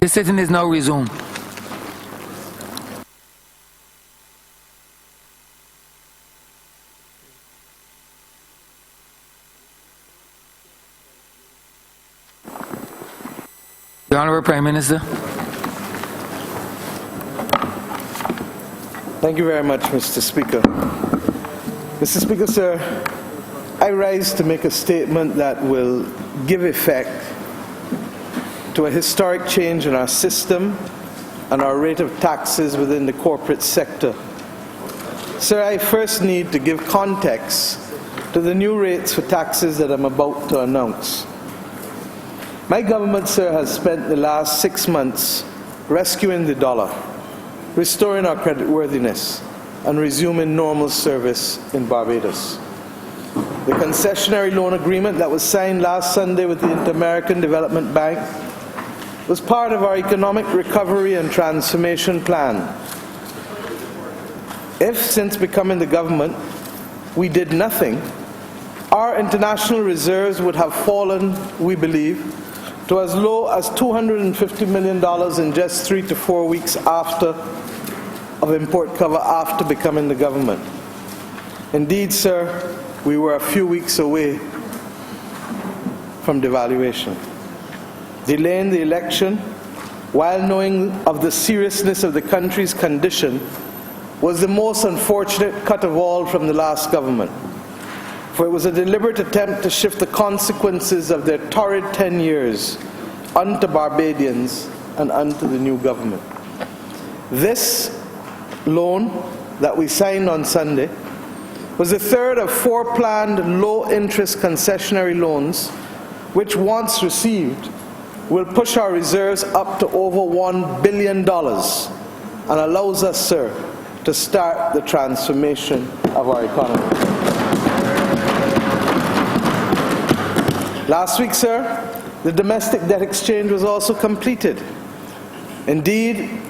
The sitting is now resumed. The Honourable Prime Minister. Thank you very much, Mr. Speaker. Mr. Speaker, sir, I rise to make a statement that will give effect to a historic change in our system and our rate of taxes within the corporate sector. Sir, I first need to give context to the new rates for taxes that I'm about to announce. My government, sir, has spent the last 6 months rescuing the dollar, restoring our creditworthiness, and resuming normal service in Barbados. The concessionary loan agreement that was signed last Sunday with the Inter-American Development Bank was part of our economic recovery and transformation plan. If, since becoming the government, we did nothing, our international reserves would have fallen, we believe, to as low as $250 million in just 3 to 4 weeks of import cover after becoming the government. Indeed, sir, we were a few weeks away from devaluation. Delaying the election, while knowing of the seriousness of the country's condition, was the most unfortunate cut of all from the last government. For it was a deliberate attempt to shift the consequences of their torrid 10 years onto Barbadians and onto the new government. This loan that we signed on Sunday was the third of 4 planned low-interest concessionary loans, which, once received, will push our reserves up to over $1 billion and allows us, sir, to start the transformation of our economy. Last week, sir, the domestic debt exchange was also completed. Indeed,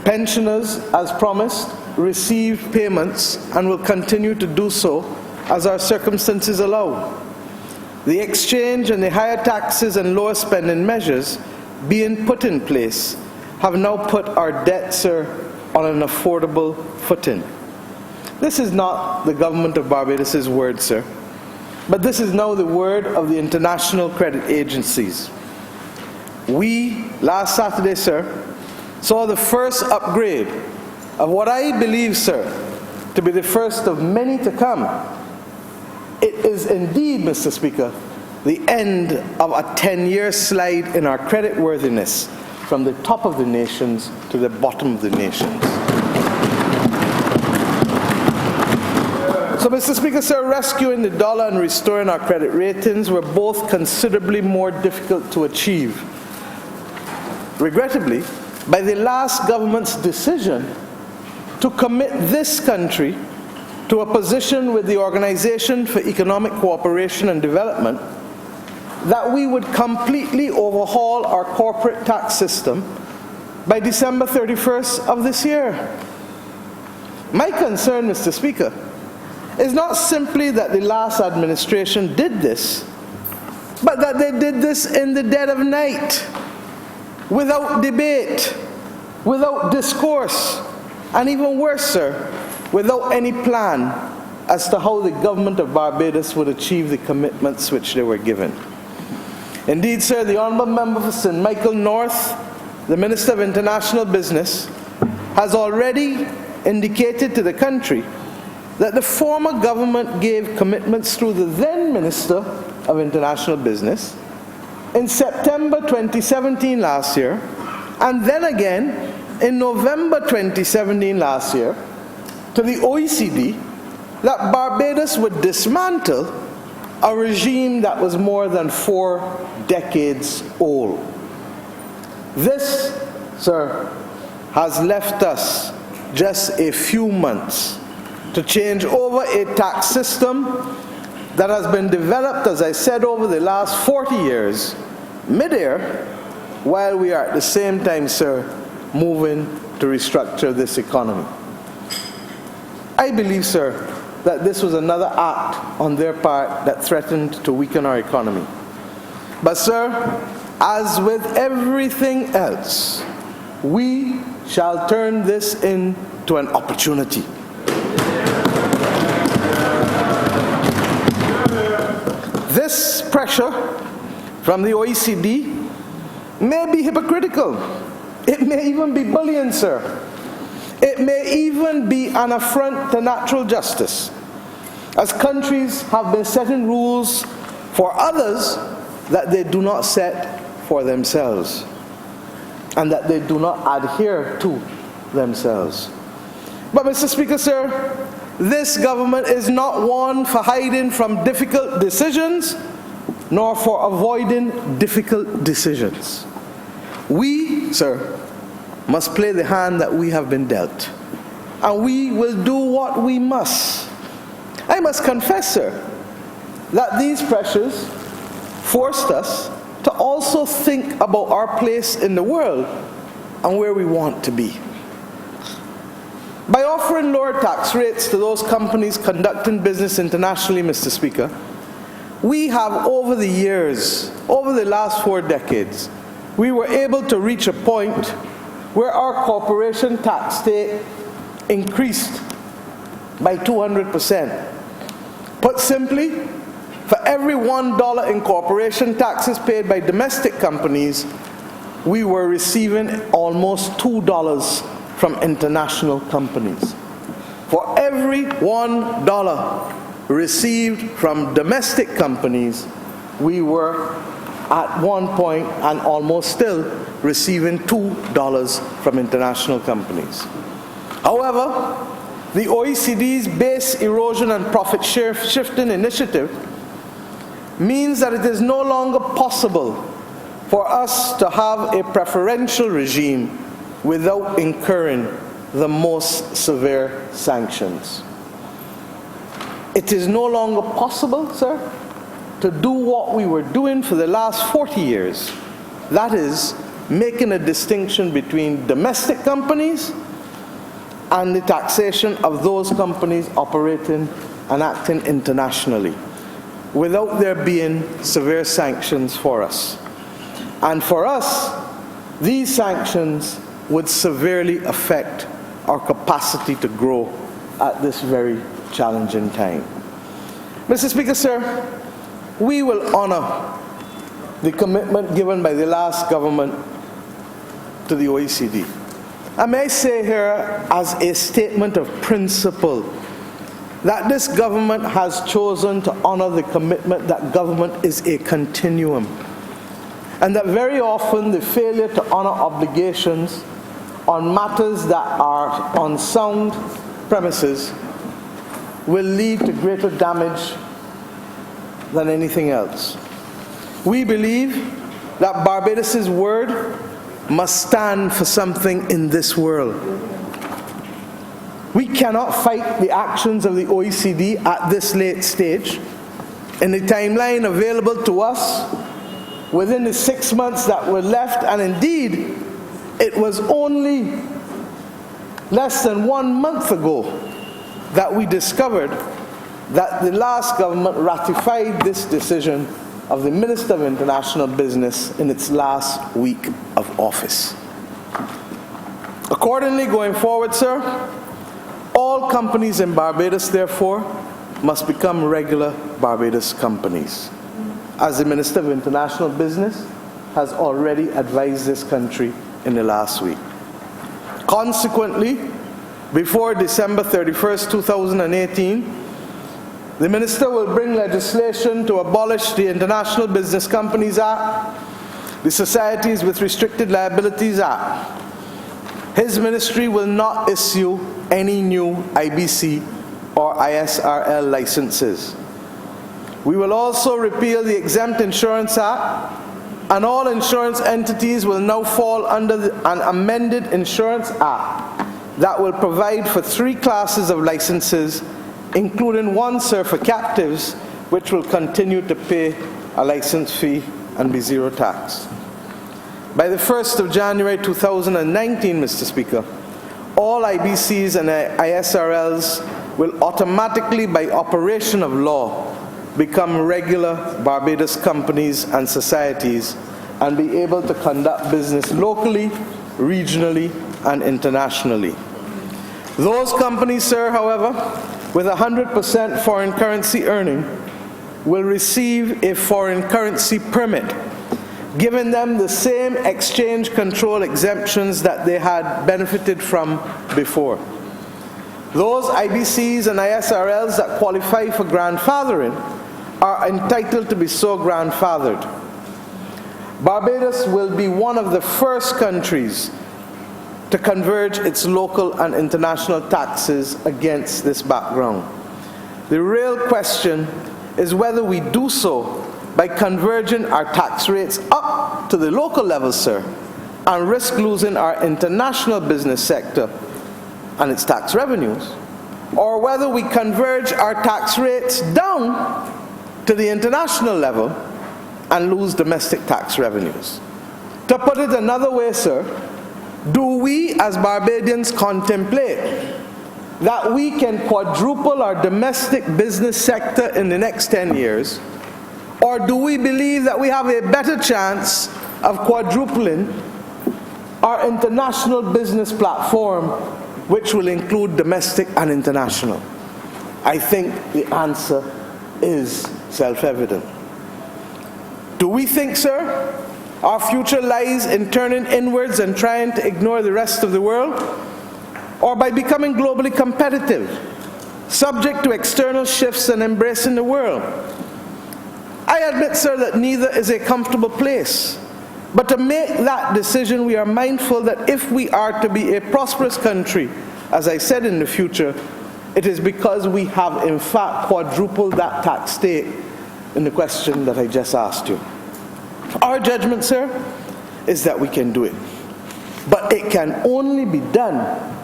pensioners, as promised, receive payments and will continue to do so as our circumstances allow. The exchange and the higher taxes and lower spending measures being put in place have now put our debt, sir, on an affordable footing. This is not the government of Barbados' word, sir, but this is now the word of the international credit agencies. We, last Saturday, sir, saw the first upgrade of what I believe, sir, to be the first of many to come. It is indeed, Mr. Speaker, the end of a 10-year slide in our creditworthiness from the top of the nations to the bottom of the nations. So, Mr. Speaker, sir, rescuing the dollar and restoring our credit ratings were both considerably more difficult to achieve. Regrettably, by the last government's decision to commit this country to a position with the Organization for Economic Cooperation and Development that we would completely overhaul our corporate tax system by December 31st of this year. My concern, Mr. Speaker, is not simply that the last administration did this, but that they did this in the dead of night, without debate, without discourse, and even worse, sir, without any plan as to how the government of Barbados would achieve the commitments which they were given. Indeed, sir, the Honourable Member for St. Michael North, the Minister of International Business, has already indicated to the country that the former government gave commitments through the then Minister of International Business in September 2017 last year, and then again in November 2017 last year, to the OECD that Barbados would dismantle a regime that was more than 4 decades old. This, sir, has left us just a few months to change over a tax system that has been developed, as I said, over the last 40 years, mid-air, while we are at the same time, sir, moving to restructure this economy. I believe, sir, that this was another act on their part that threatened to weaken our economy. But, sir, as with everything else, we shall turn this into an opportunity. This pressure from the OECD may be hypocritical. It may even be bullying, sir. It may even be an affront to natural justice, as countries have been setting rules for others that they do not set for themselves, and that they do not adhere to themselves. But Mr. Speaker, sir, this government is not one for hiding from difficult decisions, nor for avoiding difficult decisions. We, sir, must play the hand that we have been dealt, and we will do what we must. I must confess, sir, that these pressures forced us to also think about our place in the world and where we want to be. By offering lower tax rates to those companies conducting business internationally, Mr. Speaker, we have over the years, over the last 4 decades, we were able to reach a point where our corporation tax rate increased by 200%. Put simply, for every $1 in corporation taxes paid by domestic companies, we were receiving almost $2 from international companies. For every $1 received from domestic companies, we were at one point and almost still receiving $2 from international companies. However, the OECD's base erosion and profit shifting initiative means that it is no longer possible for us to have a preferential regime without incurring the most severe sanctions. It is no longer possible, sir, to do what we were doing for the last 40 years. That is, making a distinction between domestic companies and the taxation of those companies operating and acting internationally, without there being severe sanctions for us. And for us, these sanctions would severely affect our capacity to grow at this very challenging time. Mr. Speaker, sir, we will honor the commitment given by the last government to the OECD. I may say here, as a statement of principle, that this government has chosen to honor the commitment that government is a continuum, and that very often the failure to honor obligations on matters that are on sound premises will lead to greater damage than anything else. We believe that Barbados' word must stand for something in this world. We cannot fight the actions of the OECD at this late stage. In the timeline available to us, within the 6 months that were left, and indeed, it was only less than 1 month ago that we discovered that the last government ratified this decision of the Minister of International Business in its last week of office. Accordingly, going forward, sir, all companies in Barbados, therefore, must become regular Barbados companies, as the Minister of International Business has already advised this country in the last week. Consequently, before December 31st, 2018, the Minister will bring legislation to abolish the International Business Companies Act, the Societies with Restricted Liabilities Act. His ministry will not issue any new IBC or ISRL licenses. We will also repeal the Exempt Insurance Act, and all insurance entities will now fall under an amended Insurance Act that will provide for 3 classes of licenses, including one, sir, for captives, which will continue to pay a license fee and be zero tax. By the 1st of January 2019, Mr. Speaker, all IBCs and ISRLs will automatically, by operation of law, become regular Barbados companies and societies and be able to conduct business locally, regionally, and internationally. Those companies, sir, however, with 100% foreign currency earning will receive a foreign currency permit, giving them the same exchange control exemptions that they had benefited from before. Those IBCs and ISRLs that qualify for grandfathering are entitled to be so grandfathered. Barbados will be one of the first countries to converge its local and international taxes against this background. The real question is whether we do so by converging our tax rates up to the local level, sir, and risk losing our international business sector and its tax revenues, or whether we converge our tax rates down to the international level and lose domestic tax revenues. To put it another way, sir, do we as Barbadians contemplate that we can quadruple our domestic business sector in the next 10 years? Or do we believe that we have a better chance of quadrupling our international business platform, which will include domestic and international? I think the answer is self-evident. Do we think, sir, our future lies in turning inwards and trying to ignore the rest of the world? Or by becoming globally competitive, subject to external shifts and embracing the world? I admit, sir, that neither is a comfortable place. But to make that decision, we are mindful that if we are to be a prosperous country, as I said, in the future, it is because we have in fact quadrupled that tax stake in the question that I just asked you. Our judgment, sir, is that we can do it. But it can only be done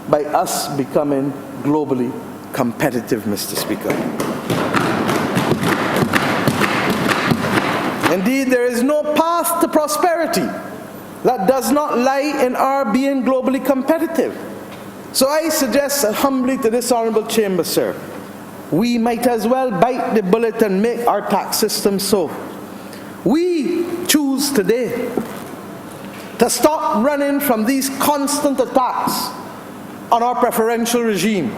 by us becoming globally competitive, Mr. Speaker. Indeed, there is no path to prosperity that does not lie in our being globally competitive. So I suggest humbly to this honourable chamber, sir, we might as well bite the bullet and make our tax system so. We choose today to stop running from these constant attacks on our preferential regime.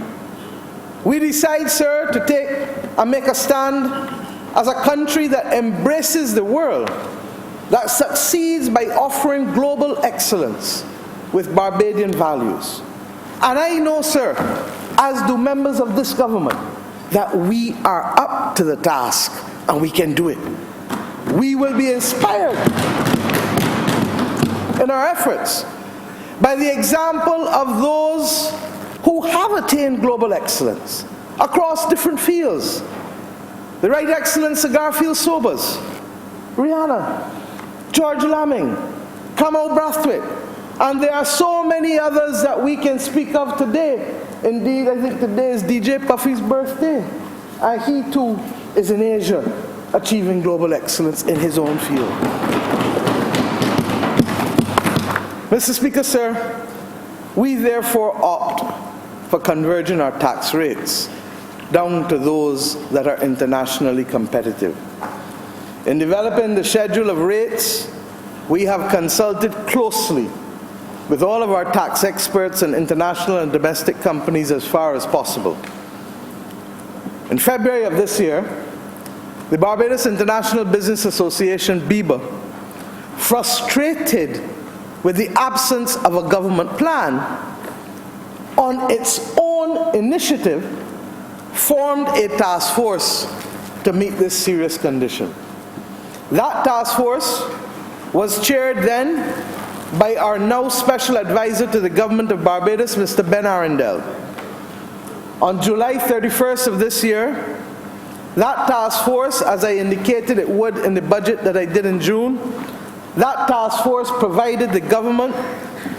We decide, sir, to take and make a stand as a country that embraces the world, that succeeds by offering global excellence with Barbadian values. And I know, sir, as do members of this government, that we are up to the task and we can do it. We will be inspired in our efforts by the example of those who have attained global excellence across different fields. The Right Excellency Garfield Sobers, Rihanna, George Lamming, Kamau Brathwaite, and there are so many others that we can speak of today. Indeed, I think today is DJ Puffy's birthday, and he too is in Asia, achieving global excellence in his own field. Mr. Speaker, sir, we therefore opt for converging our tax rates down to those that are internationally competitive. In developing the schedule of rates, we have consulted closely with all of our tax experts and international and domestic companies as far as possible. In February of this year, the Barbados International Business Association, BIBA, frustrated with the absence of a government plan, on its own initiative, formed a task force to meet this serious condition. That task force was chaired then by our now Special Advisor to the Government of Barbados, Mr. Ben Arundel. On July 31st of this year, that task force, as I indicated it would in the budget that I did in June, that task force provided the government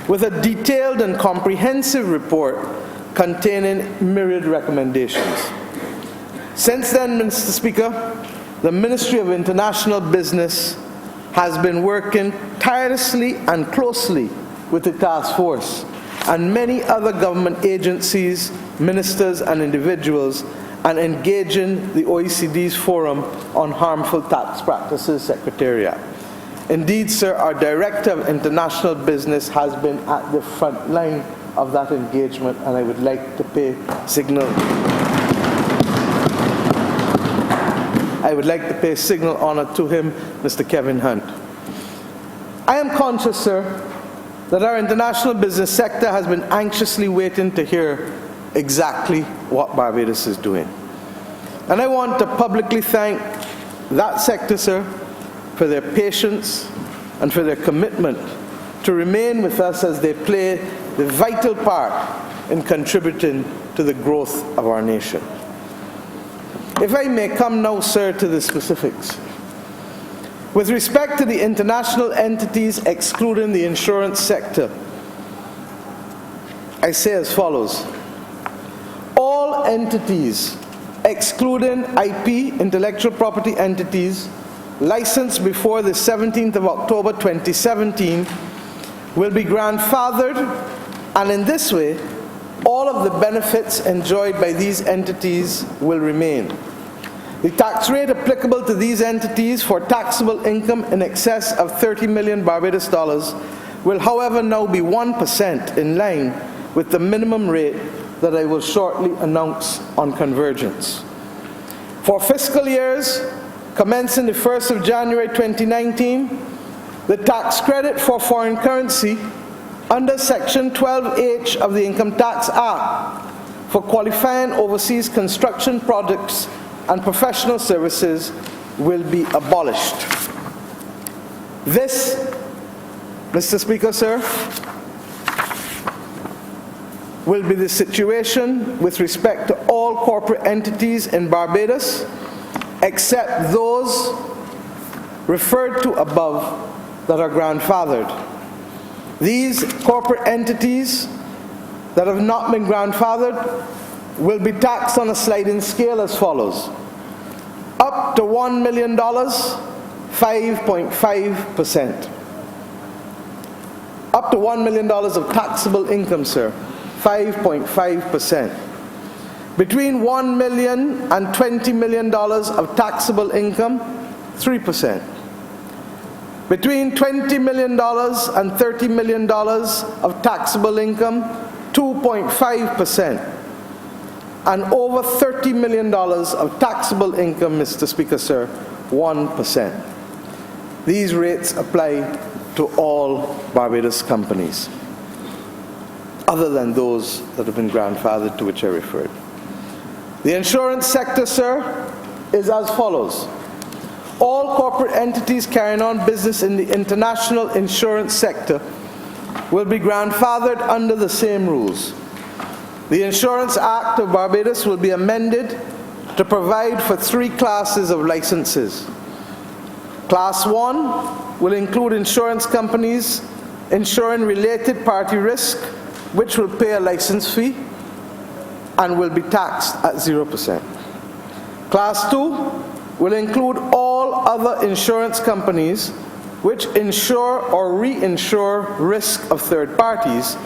with a detailed and comprehensive report containing myriad recommendations. Since then, Mr. Speaker, the Ministry of International Business has been working tirelessly and closely with the task force and many other government agencies, ministers and individuals, and engaging the OECD's Forum on Harmful Tax Practices Secretariat. Indeed, sir, our Director of International Business has been at the front line of that engagement, and I would like to pay signal honor to him, Mr. Kevin Hunt. I am conscious, sir, that our international business sector has been anxiously waiting to hear exactly what Barbados is doing. And I want to publicly thank that sector, sir, for their patience and for their commitment to remain with us as they play the vital part in contributing to the growth of our nation. If I may come now, sir, to the specifics. With respect to the international entities excluding the insurance sector, I say as follows. All entities excluding IP, intellectual property entities, licensed before the 17th of October 2017 will be grandfathered, and in this way, all of the benefits enjoyed by these entities will remain. The tax rate applicable to these entities for taxable income in excess of 30 million Barbados dollars will, however, now be 1% in line with the minimum rate that I will shortly announce on convergence. For fiscal years commencing the 1st of January 2019, the tax credit for foreign currency under Section 12H of the Income Tax Act for qualifying overseas construction products and professional services will be abolished. This, Mr. Speaker, sir, will be the situation with respect to all corporate entities in Barbados, except those referred to above that are grandfathered. These corporate entities that have not been grandfathered will be taxed on a sliding scale as follows. Up to $1 million, 5.5%. Up to $1 million of taxable income, sir, 5.5%. Between $1 million and $20 million of taxable income, 3%. Between $20 million and $30 million of taxable income, 2.5%. And over $30 million of taxable income, Mr. Speaker, sir, 1%. These rates apply to all Barbados companies, other than those that have been grandfathered, to which I referred. The insurance sector, sir, is as follows. All corporate entities carrying on business in the international insurance sector will be grandfathered under the same rules. The Insurance Act of Barbados will be amended to provide for 3 classes of licenses. Class 1 will include insurance companies insuring related party risk, which will pay a license fee and will be taxed at 0%. Class 2 will include all other insurance companies which insure or reinsure risk of third parties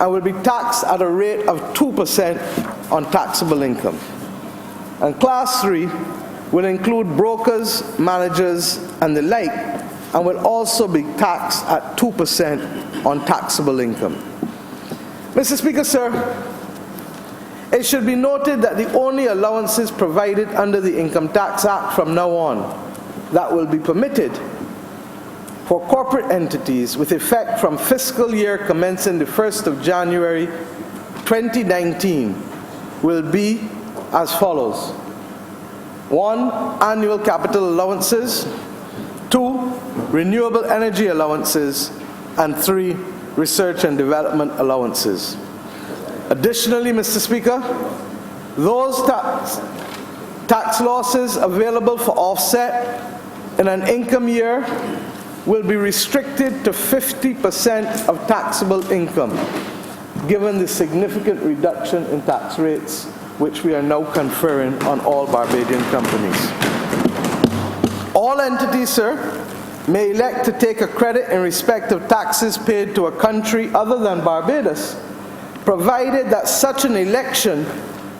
and will be taxed at a rate of 2% on taxable income. And Class 3 will include brokers, managers, and the like, and will also be taxed at 2% on taxable income. Mr. Speaker, sir, it should be noted that the only allowances provided under the Income Tax Act from now on that will be permitted for corporate entities with effect from fiscal year commencing the 1st of January 2019 will be as follows. 1. Annual capital allowances. 2. Renewable energy allowances. And 3. Research and development allowances. Additionally, Mr. Speaker, those tax losses available for offset in an income year will be restricted to 50% of taxable income, given the significant reduction in tax rates which we are now conferring on all Barbadian companies. All entities, sir, may elect to take a credit in respect of taxes paid to a country other than Barbados, provided that such an election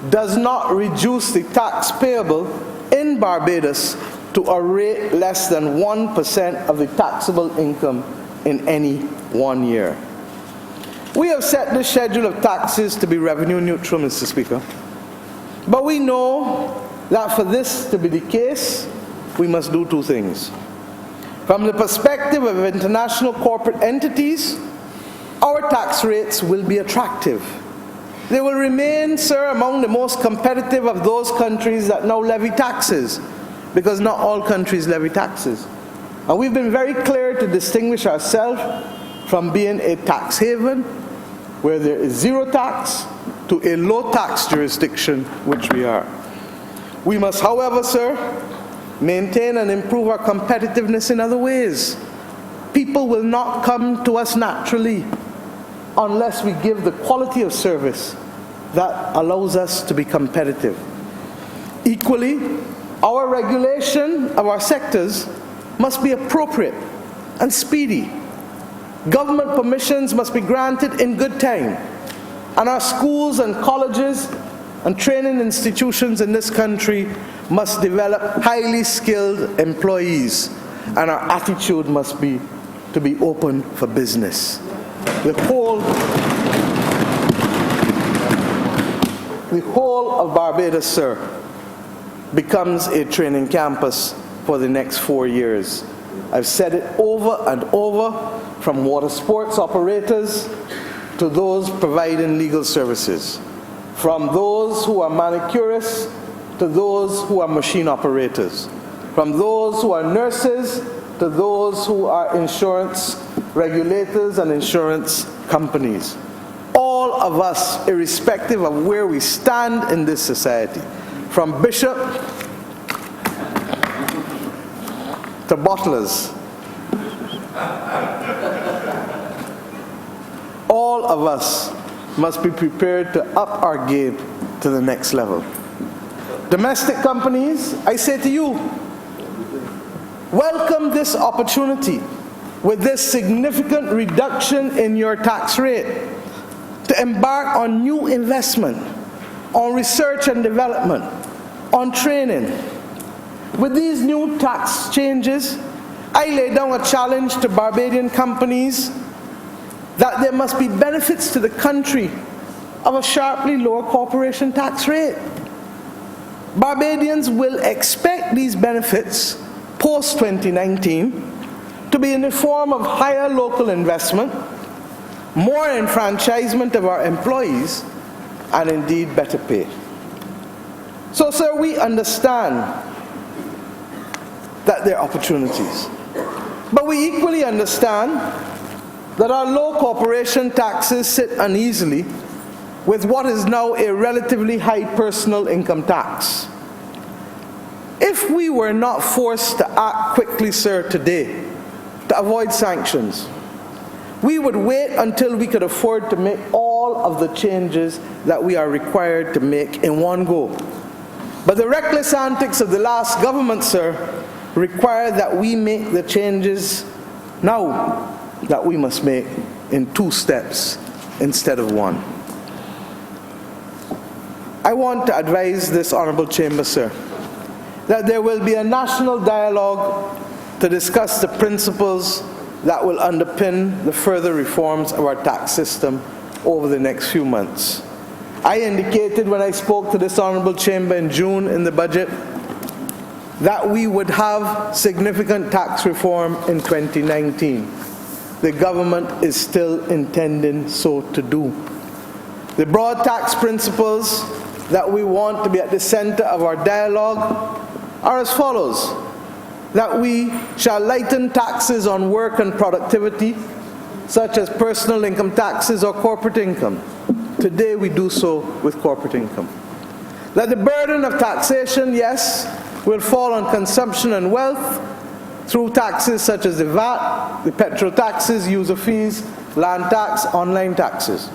does not reduce the tax payable in Barbados to to a rate less than 1% of the taxable income in any one year. We have set the schedule of taxes to be revenue neutral, Mr. Speaker. But we know that for this to be the case, we must do two things. From the perspective of international corporate entities, our tax rates will be attractive. They will remain, sir, among the most competitive of those countries that now levy taxes, because not all countries levy taxes. And we've been very clear to distinguish ourselves from being a tax haven, where there is zero tax, to a low tax jurisdiction, which we are. We must, however, sir, maintain and improve our competitiveness in other ways. People will not come to us naturally unless we give the quality of service that allows us to be competitive. Equally, our regulation of our sectors must be appropriate and speedy. Government permissions must be granted in good time, and our schools and colleges and training institutions in this country must develop highly skilled employees, and our attitude must be to be open for business. The whole of Barbados, sir, becomes a training campus for the next 4 years. I've said it over and over, from water sports operators to those providing legal services, from those who are manicurists to those who are machine operators, from those who are nurses to those who are insurance regulators and insurance companies. All of us, irrespective of where we stand in this society, from bishop to bottlers, all of us must be prepared to up our game to the next level. Domestic companies, I say to you, welcome this opportunity with this significant reduction in your tax rate to embark on new investment, on research and development, on training. With these new tax changes, I lay down a challenge to Barbadian companies that there must be benefits to the country of a sharply lower corporation tax rate. Barbadians will expect these benefits post-2019 to be in the form of higher local investment, more enfranchisement of our employees, and indeed better pay. So, sir, we understand that there are opportunities. But we equally understand that our low corporation taxes sit uneasily with what is now a relatively high personal income tax. If we were not forced to act quickly, sir, today to avoid sanctions, we would wait until we could afford to make all of the changes that we are required to make in one go. But the reckless antics of the last government, sir, require that we make the changes now that we must make in 2 steps instead of 1. I want to advise this honourable chamber, sir, that there will be a national dialogue to discuss the principles that will underpin the further reforms of our tax system over the next few months. I indicated when I spoke to this honourable chamber in June in the budget that we would have significant tax reform in 2019. The government is still intending so to do. The broad tax principles that we want to be at the center of our dialogue are as follows: that we shall lighten taxes on work and productivity, such as personal income taxes or corporate income. Today we do so with corporate income. That the burden of taxation, yes, will fall on consumption and wealth through taxes such as the VAT, the petrol taxes, user fees, land tax, online taxes.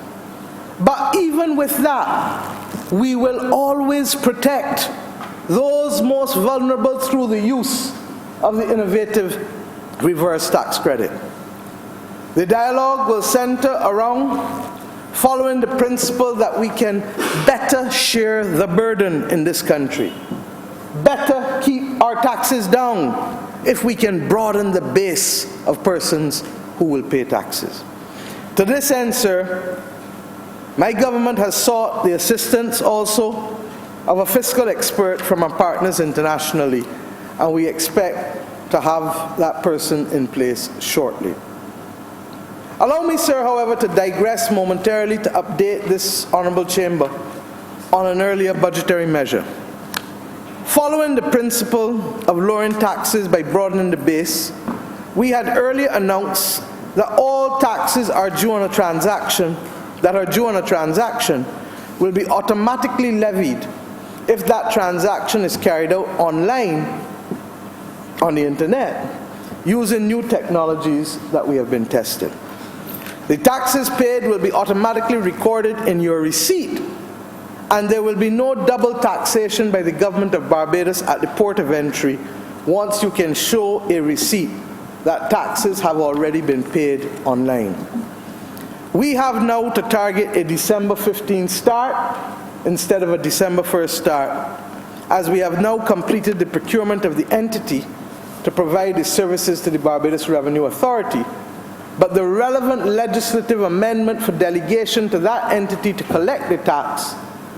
But even with that, we will always protect those most vulnerable through the use of the innovative reverse tax credit. The dialogue will center around following the principle that we can better share the burden in this country, better keep our taxes down if we can broaden the base of persons who will pay taxes. To this end, sir, my government has sought the assistance also of a fiscal expert from our partners internationally, and we expect to have that person in place shortly. Allow me, sir, however, to digress momentarily to update this Honourable Chamber on an earlier budgetary measure. Following the principle of lowering taxes by broadening the base, we had earlier announced that all taxes that are due on a transaction will be automatically levied if that transaction is carried out online on the internet using new technologies that we have been testing. The taxes paid will be automatically recorded in your receipt, and there will be no double taxation by the government of Barbados at the port of entry once you can show a receipt that taxes have already been paid online. We have now to target a December 15 start instead of a December 1st start, as we have now completed the procurement of the entity to provide the services to the Barbados Revenue Authority. But the relevant legislative amendment for delegation to that entity to collect the tax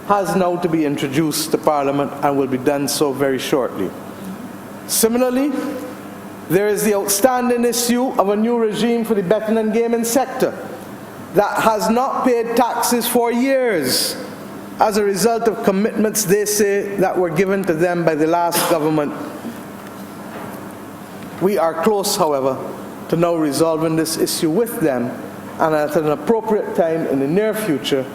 has now to be introduced to Parliament and will be done so very shortly. Similarly, there is the outstanding issue of a new regime for the betting and gaming sector that has not paid taxes for years as a result of commitments they say that were given to them by the last government. We are close, however, to now resolving this issue with them, and at an appropriate time in the near future,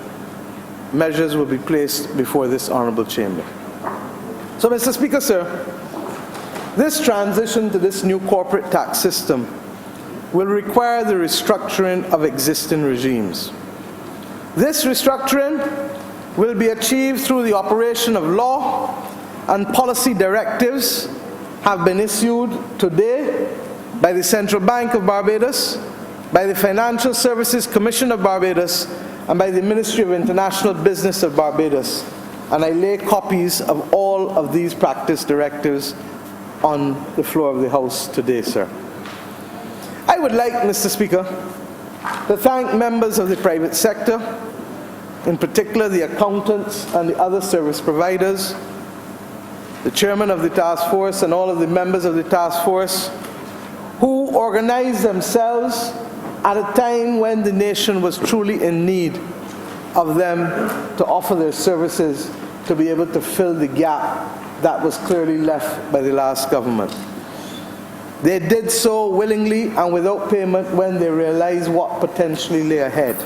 measures will be placed before this Honourable Chamber. So, Mr. Speaker, sir, this transition to this new corporate tax system will require the restructuring of existing regimes. This restructuring will be achieved through the operation of law, and policy directives have been issued today by the Central Bank of Barbados, by the Financial Services Commission of Barbados, and by the Ministry of International Business of Barbados. And I lay copies of all of these practice directives on the floor of the House today, sir. I would like, Mr. Speaker, to thank members of the private sector, in particular the accountants and the other service providers, the chairman of the task force and all of the members of the task force who organized themselves at a time when the nation was truly in need of them to offer their services to be able to fill the gap that was clearly left by the last government. They did so willingly and without payment when they realized what potentially lay ahead.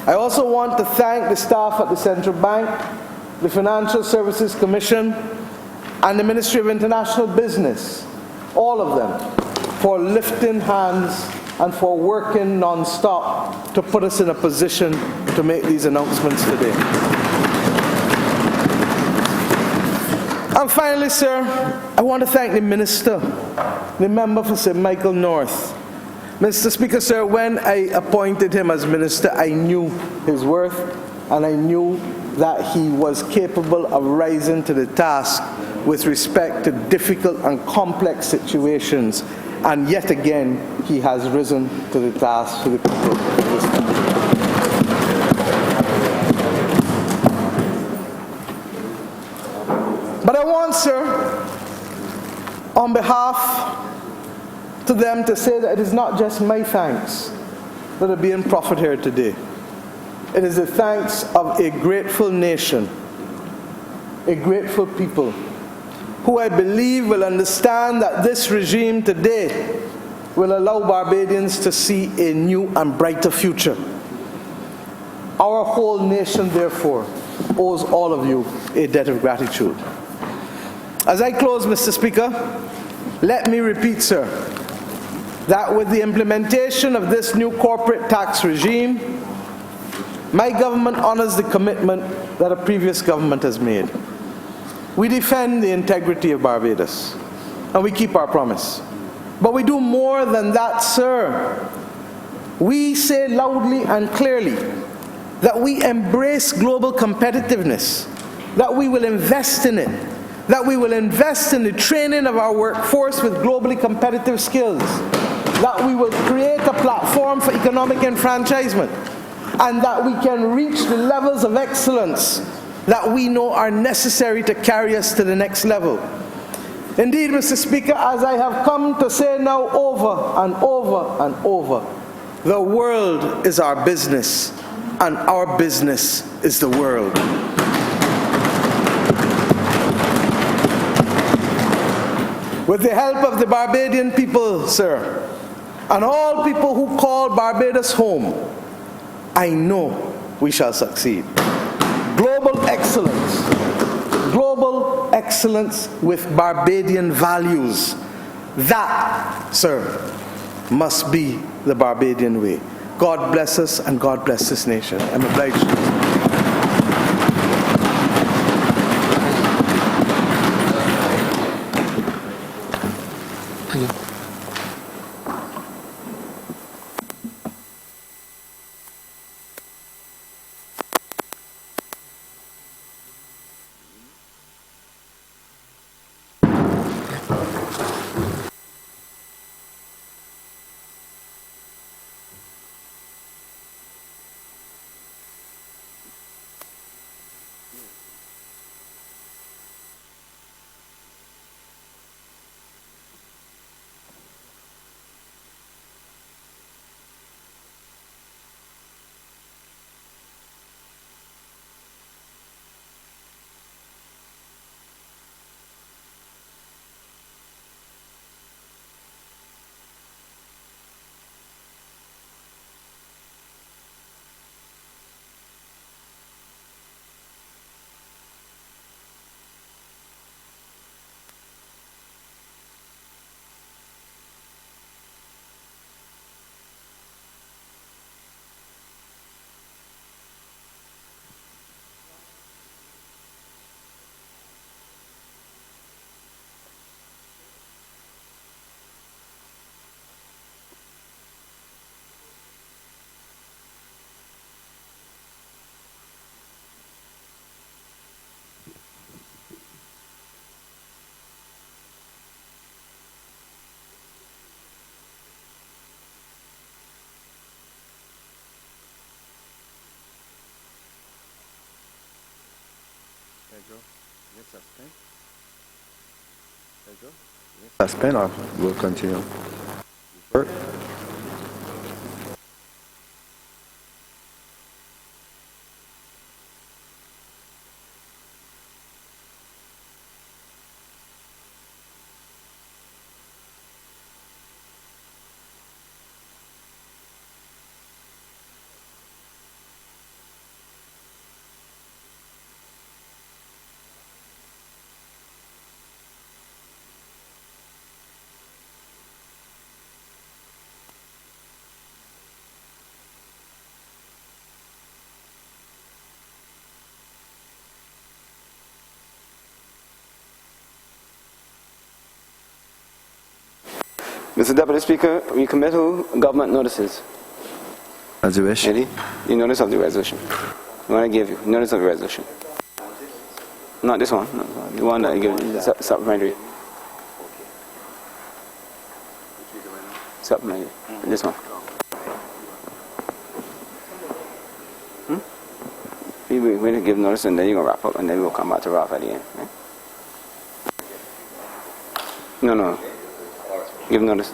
I also want to thank the staff at the Central Bank, the Financial Services Commission, and the Ministry of International Business, all of them, for lifting hands and for working non-stop to put us in a position to make these announcements today. And finally, sir, I want to thank the Minister, the member for St. Michael North. Mr. Speaker, sir, when I appointed him as Minister, I knew his worth, and I knew that he was capable of rising to the task with respect to difficult and complex situations. And yet again, he has risen to the task for the people of this country. But I want, sir, on behalf to them to say that it is not just my thanks that are being proffered here today. It is the thanks of a grateful nation, a grateful people, who I believe will understand that this regime today will allow Barbadians to see a new and brighter future. Our whole nation, therefore, owes all of you a debt of gratitude. As I close, Mr. Speaker, let me repeat, sir, that with the implementation of this new corporate tax regime, my government honors the commitment that a previous government has made. We defend the integrity of Barbados, and we keep our promise. But we do more than that, sir. We say loudly and clearly that we embrace global competitiveness, that we will invest in it, that we will invest in the training of our workforce with globally competitive skills, that we will create a platform for economic enfranchisement, and that we can reach the levels of excellence that we know are necessary to carry us to the next level. Indeed, Mr. Speaker, as I have come to say now over and over and over, the world is our business, and our business is the world. With the help of the Barbadian people, sir, and all people who call Barbados home, I know we shall succeed. Global excellence with Barbadian values. That, sir, must be the Barbadian way. God bless us and God bless this nation. I'm obliged. Thank you. Suspend or we'll continue? Work. Mr. Deputy Speaker, we commit to government notices. As you wish. Eddie, you notice of the resolution. The one I gave you, notice of the resolution. Not this one, no, the one that I gave you, supplementary. Supplementary, this one. We're going to give notice and then you're going to wrap up and then we'll come back to wrap at the end. Right? No. Give notice.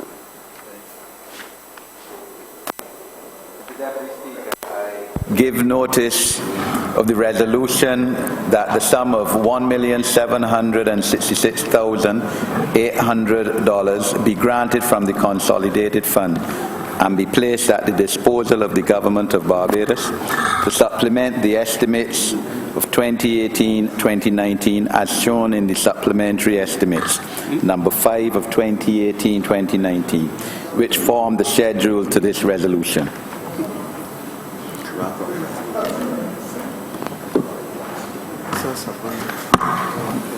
Give notice of the resolution that the sum of $1,766,800 be granted from the Consolidated Fund and be placed at the disposal of the Government of Barbados to supplement the estimates of 2018-2019 as shown in the supplementary estimates, number 5 of 2018-2019, which form the schedule to this resolution.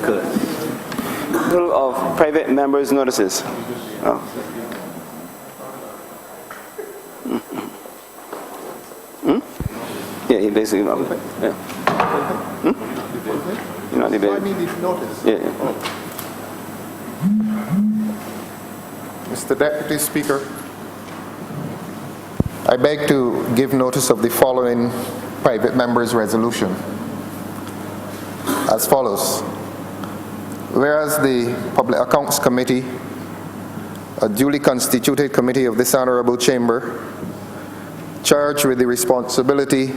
Good. Of private members' notices. Oh. Yeah, he basically. Yeah. You're not debating. I need the notice. Yeah. Mr. Deputy Speaker, I beg to give notice of the following private member's resolution as follows. Whereas the Public Accounts Committee, a duly constituted committee of this Honourable Chamber, charged with the responsibility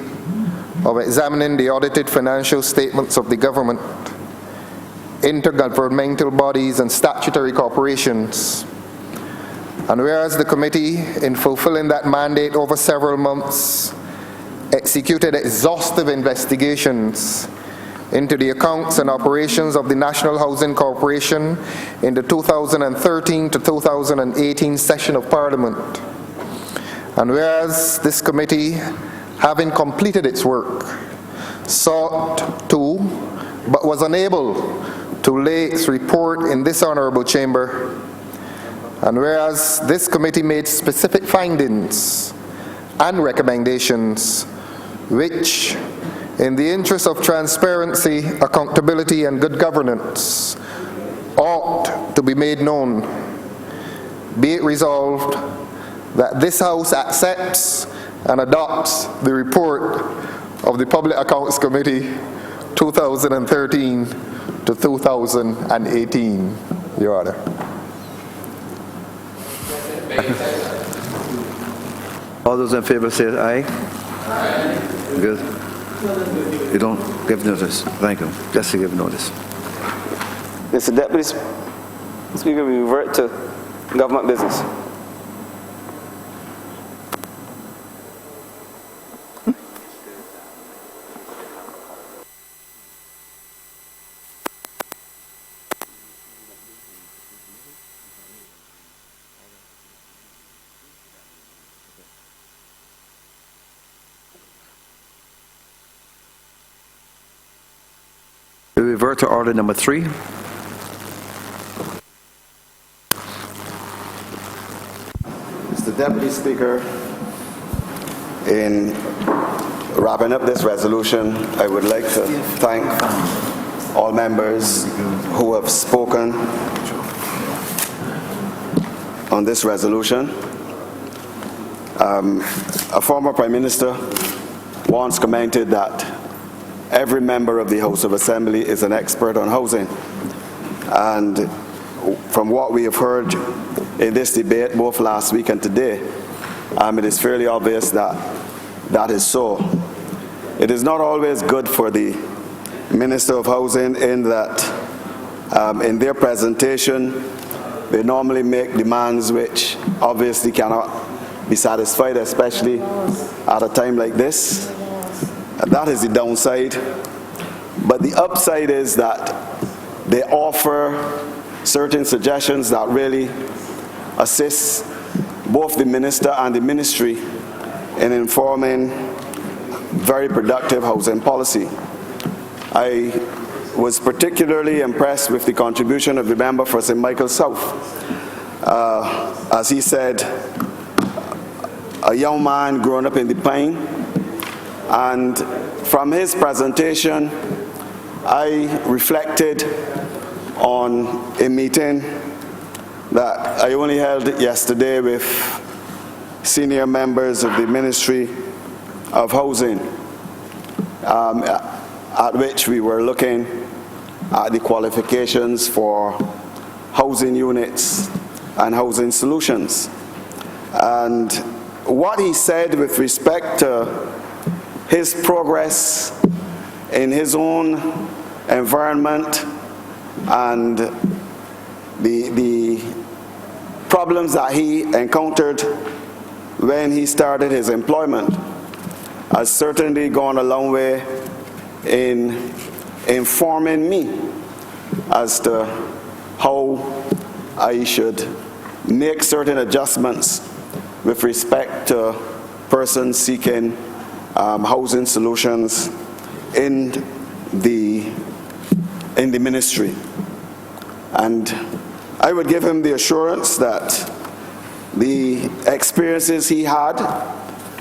of examining the audited financial statements of the government, intergovernmental bodies and statutory corporations. And whereas the committee, in fulfilling that mandate over several months, executed exhaustive investigations into the accounts and operations of the National Housing Corporation in the 2013 to 2018 session of Parliament. And whereas this committee, having completed its work, sought to, but was unable to lay its report in this Honourable Chamber, and whereas this committee made specific findings and recommendations which, in the interest of transparency, accountability and good governance, ought to be made known, be it resolved that this House accepts and adopts the report of the Public Accounts Committee 2013 to 2018. Your Honor. All those in favor say aye. Aye. Good. You don't give notice. Thank you. Just to give notice. Mr. Deputy Speaker, we revert to government business. We revert to order number 3. Mr. Deputy Speaker, in wrapping up this resolution, I would like to thank all members who have spoken on this resolution. A former Prime Minister once commented that every member of the House of Assembly is an expert on housing. And from what we have heard in this debate, both last week and today, it is fairly obvious that that is so. It is not always good for the Minister of Housing in that in their presentation, they normally make demands which obviously cannot be satisfied, especially at a time like this. That is the downside. But the upside is that they offer certain suggestions that really assist both the minister and the ministry in informing very productive housing policy. I was particularly impressed with the contribution of the member for St. Michael South. As he said, a young man growing up in the Pine, and from his presentation, I reflected on a meeting that I only held yesterday with senior members of the Ministry of Housing, at which we were looking at the qualifications for housing units and housing solutions. And what he said with respect to his progress in his own environment and the problems that he encountered when he started his employment has certainly gone a long way in informing me as to how I should make certain adjustments with respect to persons seeking housing solutions in the ministry. And I would give him the assurance that the experiences he had,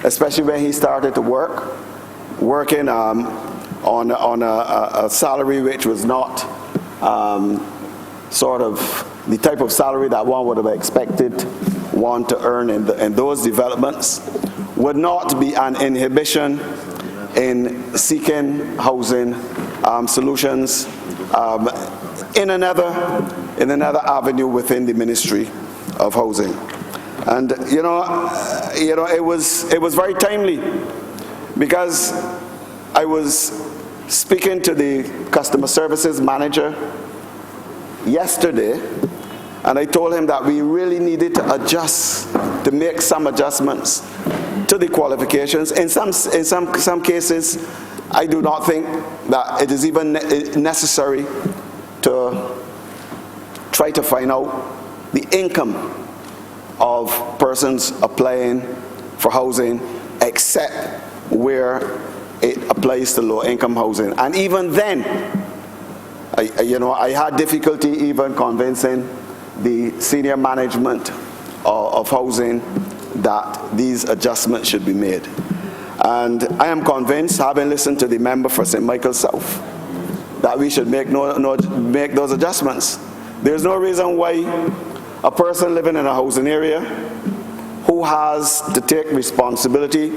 especially when he started to work, working on a salary which was not sort of the type of salary that one would have expected one to earn in those developments would not be an inhibition in seeking housing solutions in another avenue within the Ministry of Housing. And it was very timely, because I was speaking to the customer services manager yesterday, and I told him that we really needed to make some adjustments to the qualifications. In some cases, I do not think that it is even necessary to try to find out the income of persons applying for housing, except where it applies to low-income housing. And even then, I had difficulty even convincing the senior management of housing that these adjustments should be made. And I am convinced, having listened to the member for St. Michael South, that we should make those adjustments. There's no reason why a person living in a housing area who has to take responsibility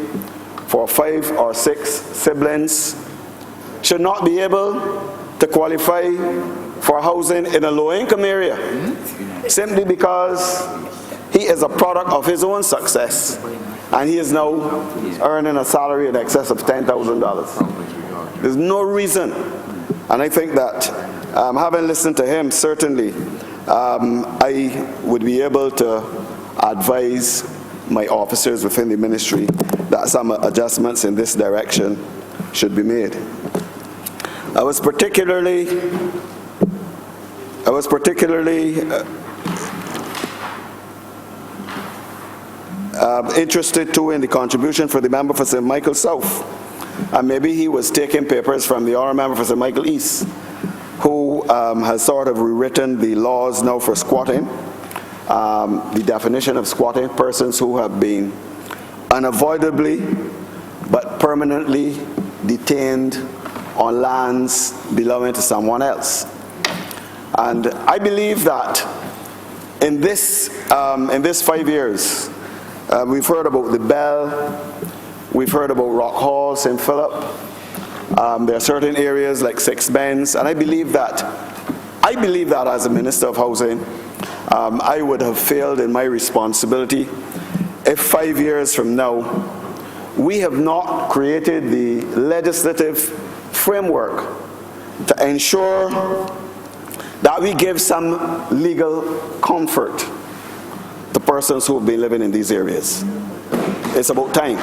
for 5 or 6 siblings should not be able to qualify for housing in a low-income area, simply because he is a product of his own success, and he is now earning a salary in excess of $10,000. There's no reason. And I think that, having listened to him, certainly I would be able to advise my officers within the ministry that some adjustments in this direction should be made. I was particularly interested too in the contribution for the member for St. Michael South, and maybe he was taking papers from the honourable member for St. Michael East, who has sort of rewritten the laws now for squatting, the definition of squatting: persons who have been unavoidably but permanently detained on lands belonging to someone else. And I believe that in this 5 years, we've heard about the Bell, we've heard about Rock Hall, St. Philip. There are certain areas like Six Bends, and I believe that as a Minister of Housing, I would have failed in my responsibility if 5 years from now we have not created the legislative framework to ensure that we give some legal comfort to persons who have been living in these areas. It's about time.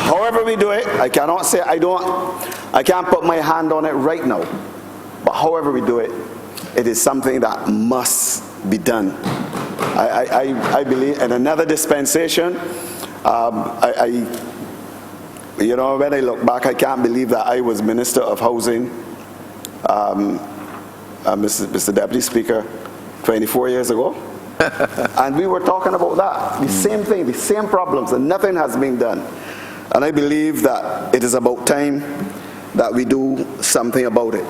However we do it, I cannot say I can't put my hand on it right now, but however we do it, it is something that must be done. I believe in another dispensation. When I look back, I can't believe that I was Minister of Housing, Mr. Deputy Speaker, 24 years ago. And we were talking about that, the same thing, the same problems, and nothing has been done. And I believe that it is about time that we do something about it.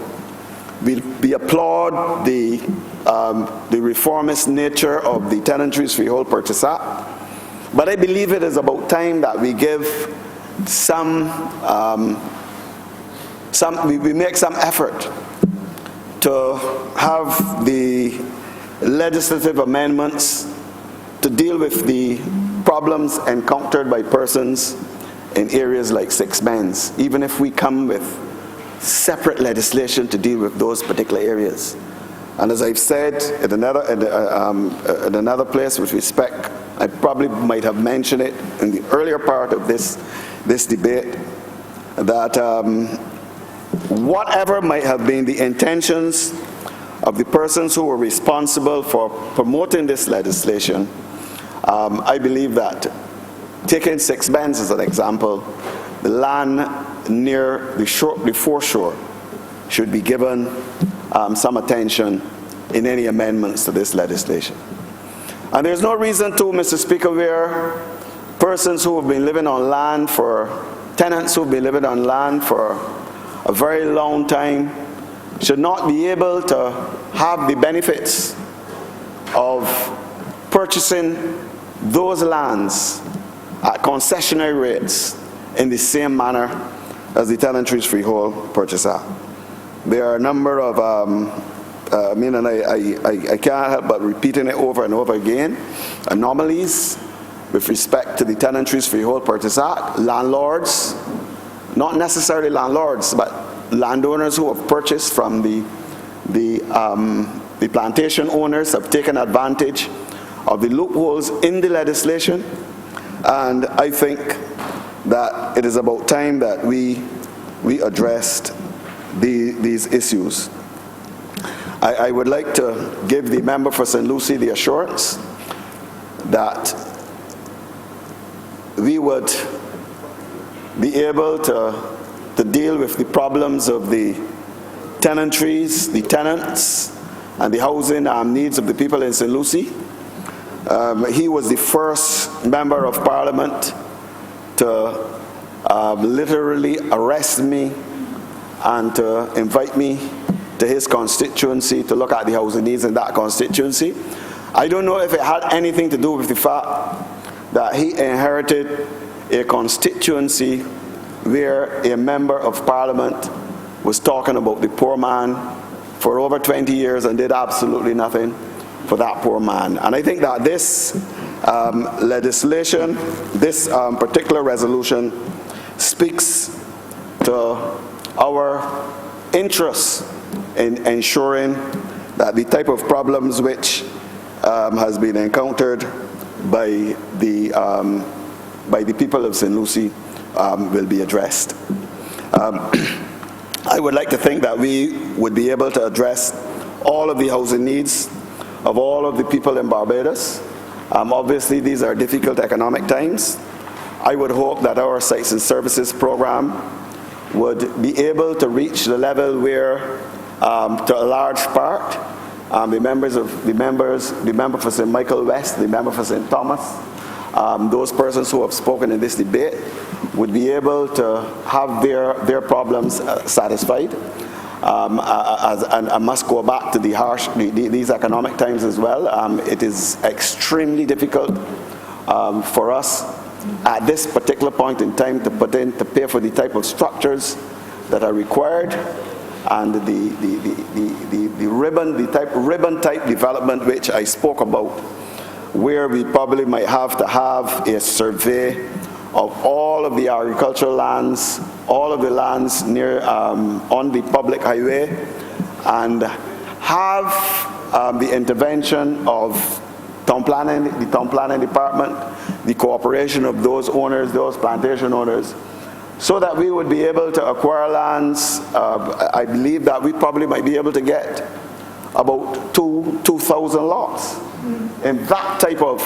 We applaud the reformist nature of the Tenantries Freehold Purchase Act, but I believe it is about time that we give we make some effort to have the legislative amendments to deal with the problems encountered by persons in areas like Six Bends, even if we come with separate legislation to deal with those particular areas. And as I've said in another place with respect, I probably might have mentioned it in the earlier part of this debate, that whatever might have been the intentions of the persons who were responsible for promoting this legislation, I believe that, taking Six Bends as an example, the land near the foreshore should be given some attention in any amendments to this legislation. And there's no reason to, Mr. Speaker, where persons who have been living on land for tenants who've been living on land for a very long time should not be able to have the benefits of purchasing those lands at concessionary rates in the same manner as the Tenantries Freehold Purchase Act. There are a number of, I can't help but repeating it over and over again, anomalies with respect to the Tenantries Freehold Purchase Act. Landlords, not necessarily landlords, but landowners who have purchased from the plantation owners have taken advantage of the loopholes in the legislation, and I think that it is about time that we addressed these issues. I would like to give the member for St. Lucie the assurance that we would be able to deal with the problems of the tenantries, the tenants, and the housing needs of the people in St. Lucie. He was the first member of Parliament to literally arrest me and to invite me to his constituency to look at the housing needs in that constituency. I don't know if it had anything to do with the fact that he inherited a constituency where a member of Parliament was talking about the poor man for over 20 years and did absolutely nothing for that poor man. And I think that this legislation, this particular resolution, speaks to our interest in ensuring that the type of problems which has been encountered by the people of St. Lucie will be addressed. I would like to think that we would be able to address all of the housing needs of all of the people in Barbados. Obviously, these are difficult economic times. I would hope that our Sites and Services program would be able to reach the level where, to a large part, the member for St. Michael West, the member for St. Thomas, those persons who have spoken in this debate would be able to have their problems satisfied. And I must go back to these economic times as well. It is extremely difficult for us at this particular point in time to pay for the type of structures that are required, and the ribbon type development which I spoke about, where we probably might have to have a survey of all of the agricultural lands, all of the lands near on the public highway, and have the intervention of the town planning department, the cooperation of those owners, those plantation owners, so that we would be able to acquire lands. I believe that we probably might be able to get about 2,000 lots in that type of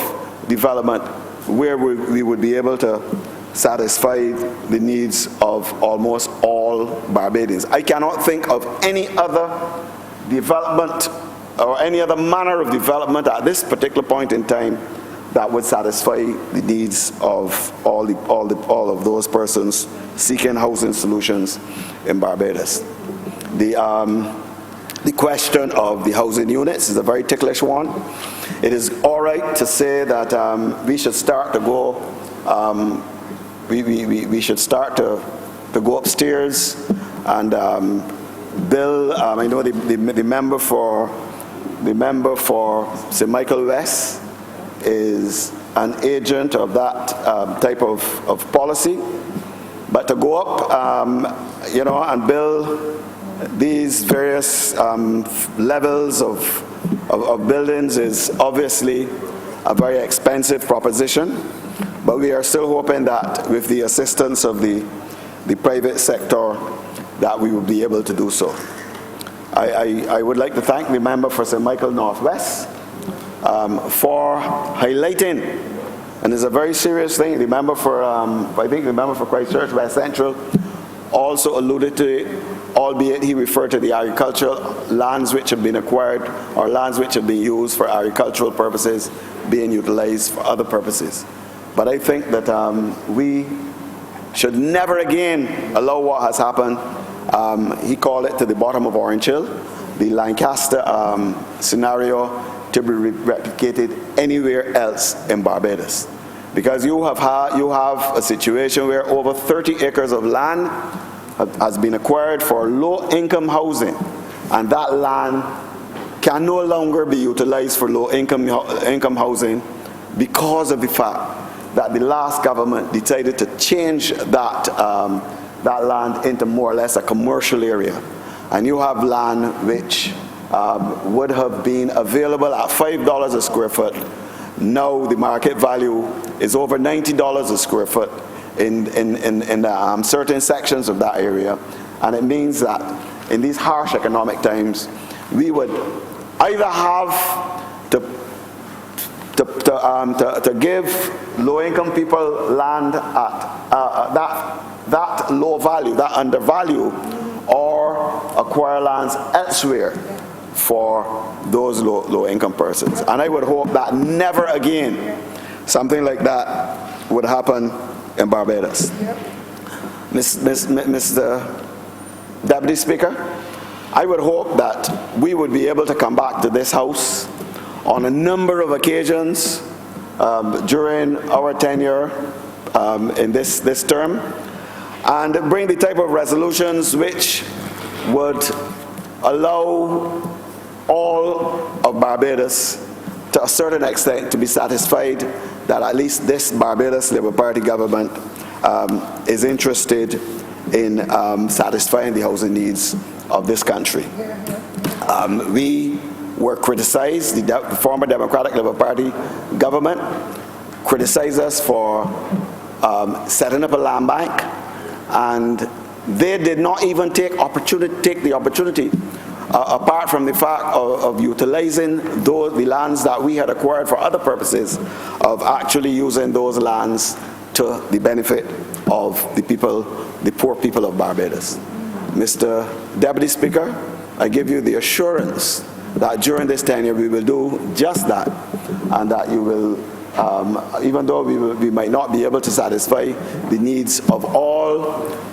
development, where we would be able to satisfy the needs of almost all Barbadians. I cannot think of any other development or any other manner of development at this particular point in time that would satisfy the needs of all of those persons seeking housing solutions in Barbados. The question of the housing units is a very ticklish one. It is all right to say that we should start to go. We should start to go upstairs and build. I know the member for St. Michael West is an agent of that type of policy, but to go up, and build these various levels of buildings is obviously a very expensive proposition, but we are still hoping that with the assistance of the private sector that we will be able to do so. I would like to thank the member for St. Michael Northwest for highlighting, and it's a very serious thing, the member for, I think the member for Christchurch West Central also alluded to it, albeit he referred to the agricultural lands which have been acquired, or lands which have been used for agricultural purposes being utilized for other purposes. But I think that we should never again allow what has happened. He called it to the bottom of Orange Hill, the Lancaster scenario, to be replicated anywhere else in Barbados. Because you have a situation where over 30 acres of land has been acquired for low-income housing, and that land can no longer be utilized for low-income housing because of the fact that the last government decided to change that land into more or less a commercial area. And you have land which would have been available at $5 a square foot. Now the market value is over $90 a square foot in certain sections of that area. And it means that in these harsh economic times, we would either have to give low-income people land at that low value, that undervalue, or acquire lands elsewhere for those low-income persons. And I would hope that never again something like that would happen in Barbados. Mr. Deputy Speaker, I would hope that we would be able to come back to this House on a number of occasions during our tenure in this term, and bring the type of resolutions which would allow all of Barbados, to a certain extent, to be satisfied that at least this Barbados Labour Party government is interested in satisfying the housing needs of this country. We were criticized, the former Democratic Labour Party government criticized us for setting up a land bank, and they did not even take the opportunity, apart from the fact of utilizing the lands that we had acquired for other purposes, of actually using those lands to the benefit of the people, the poor people of Barbados. Mr. Deputy Speaker, I give you the assurance that during this tenure we will do just that, and that you will, even though we might not be able to satisfy the needs of all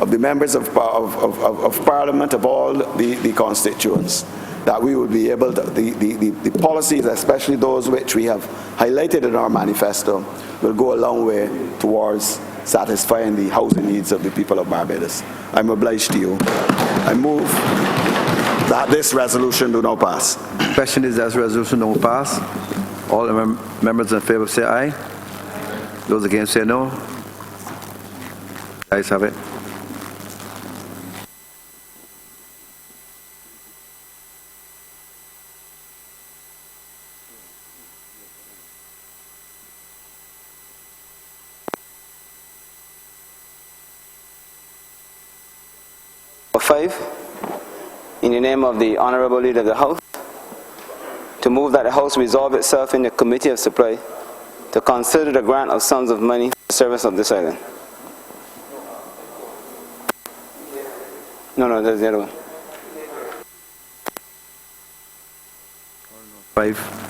of the members of Parliament, of all the constituents, that we will be able to, the policies, especially those which we have highlighted in our manifesto, will go a long way towards satisfying the housing needs of the people of Barbados. I'm obliged to you. I move that this resolution do not pass. Question is, that resolution don't pass. All the members in favor say aye. Those against say no. Ayes have it. Number 5, in the name of the Honourable Leader of the House, to move that the House resolve itself in the Committee of Supply to consider the grant of sums of money for the service of this island. No, that's the other one. 5.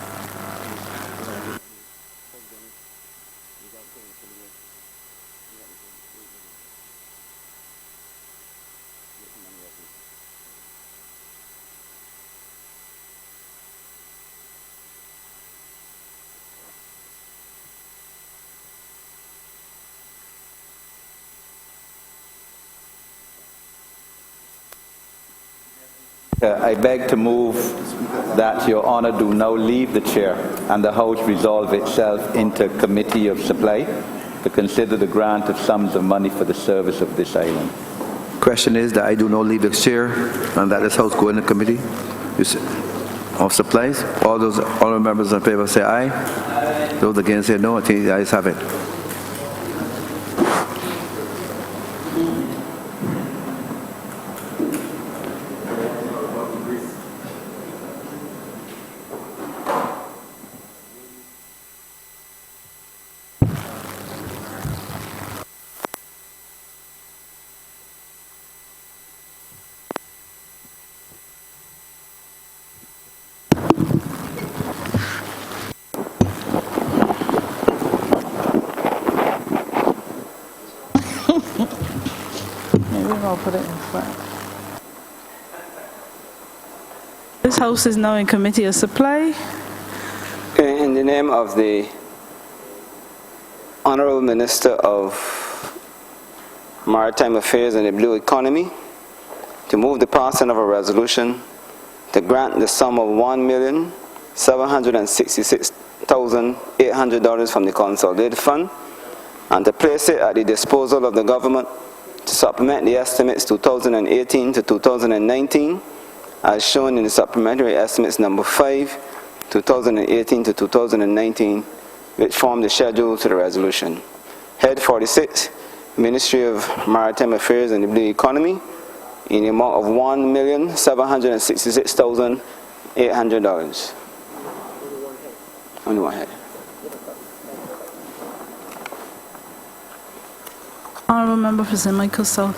I beg to move that Your Honour do now leave the chair and the House resolve itself into Committee of Supply to consider the grant of sums of money for the service of this island. Question is that I do not leave the chair and that this House go in the Committee of Supplies. All the members in favor say aye. Those against say no. I think the ayes have it. Maybe I'll put it in front. This house is now in Committee of Supply. Okay, in the name of the Honourable Minister of Maritime Affairs and the Blue Economy, to move the passing of a resolution to grant the sum of $1,766,800 from the Consolidated Fund and to place it at the disposal of the government to supplement the estimates 2018 to 2019 as shown in the supplementary estimates number 5, 2018 to 2019, which form the schedule to the resolution. Head 46, Ministry of Maritime Affairs and the Blue Economy, in the amount of $1,766,800. Only one head. Honourable Member for St. Michael South.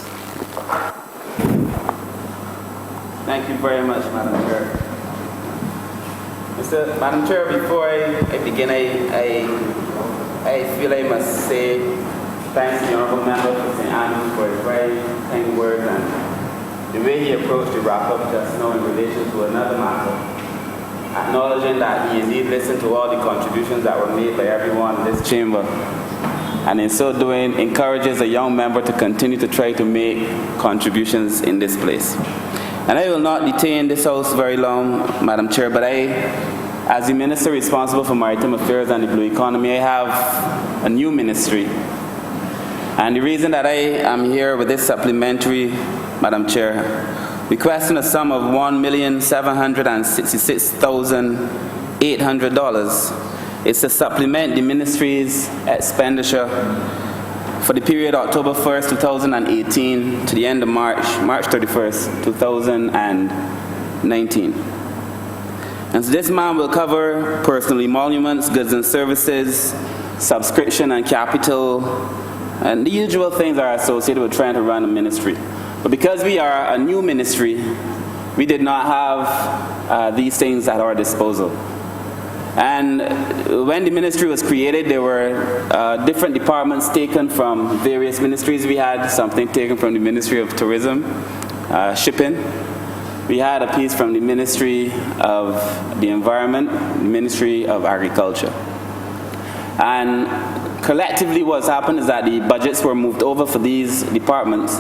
Thank you very much, Madam Chair. Madam Chair, before I begin, I feel I must say thanks to the Honourable Member for St. Andrews for his very kind words and the way he approached the wrap-up just now in relation to another matter, acknowledging that he indeed listened to all the contributions that were made by everyone in this chamber, and in so doing encourages a young member to continue to try to make contributions in this place. And I will not detain this House very long, Madam Chair, but as the Minister responsible for Maritime Affairs and the Blue Economy, I have a new ministry. And the reason that I am here with this supplementary, Madam Chair, requesting a sum of $1,766,800 is to supplement the ministry's expenditure for the period October 1st, 2018 to the end of March 31st, 2019. And so this amount will cover personal emoluments, goods and services, subscription and capital, and the usual things that are associated with trying to run a ministry. But because we are a new ministry, we did not have these things at our disposal. And when the ministry was created, there were different departments taken from various ministries. We had something taken from the Ministry of Tourism, Shipping. We had a piece from the Ministry of the Environment, the Ministry of Agriculture. And collectively what's happened is that the budgets were moved over for these departments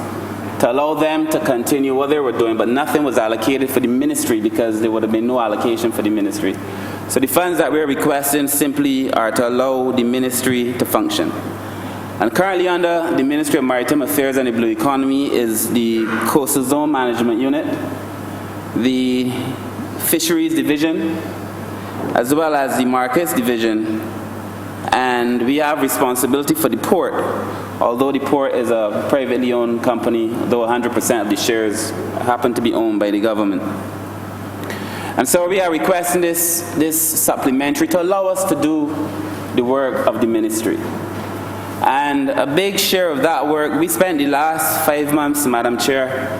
to allow them to continue what they were doing, but nothing was allocated for the ministry because there would have been no allocation for the ministry. So the funds that we're requesting simply are to allow the ministry to function. And currently under the Ministry of Maritime Affairs and the Blue Economy is the Coastal Zone Management Unit, the Fisheries Division, as well as the Markets Division. And we have responsibility for the port, although the port is a privately owned company, though 100% of the shares happen to be owned by the government. And so we are requesting this supplementary to allow us to do the work of the ministry. And a big share of that work, we spent the last 5 months, Madam Chair,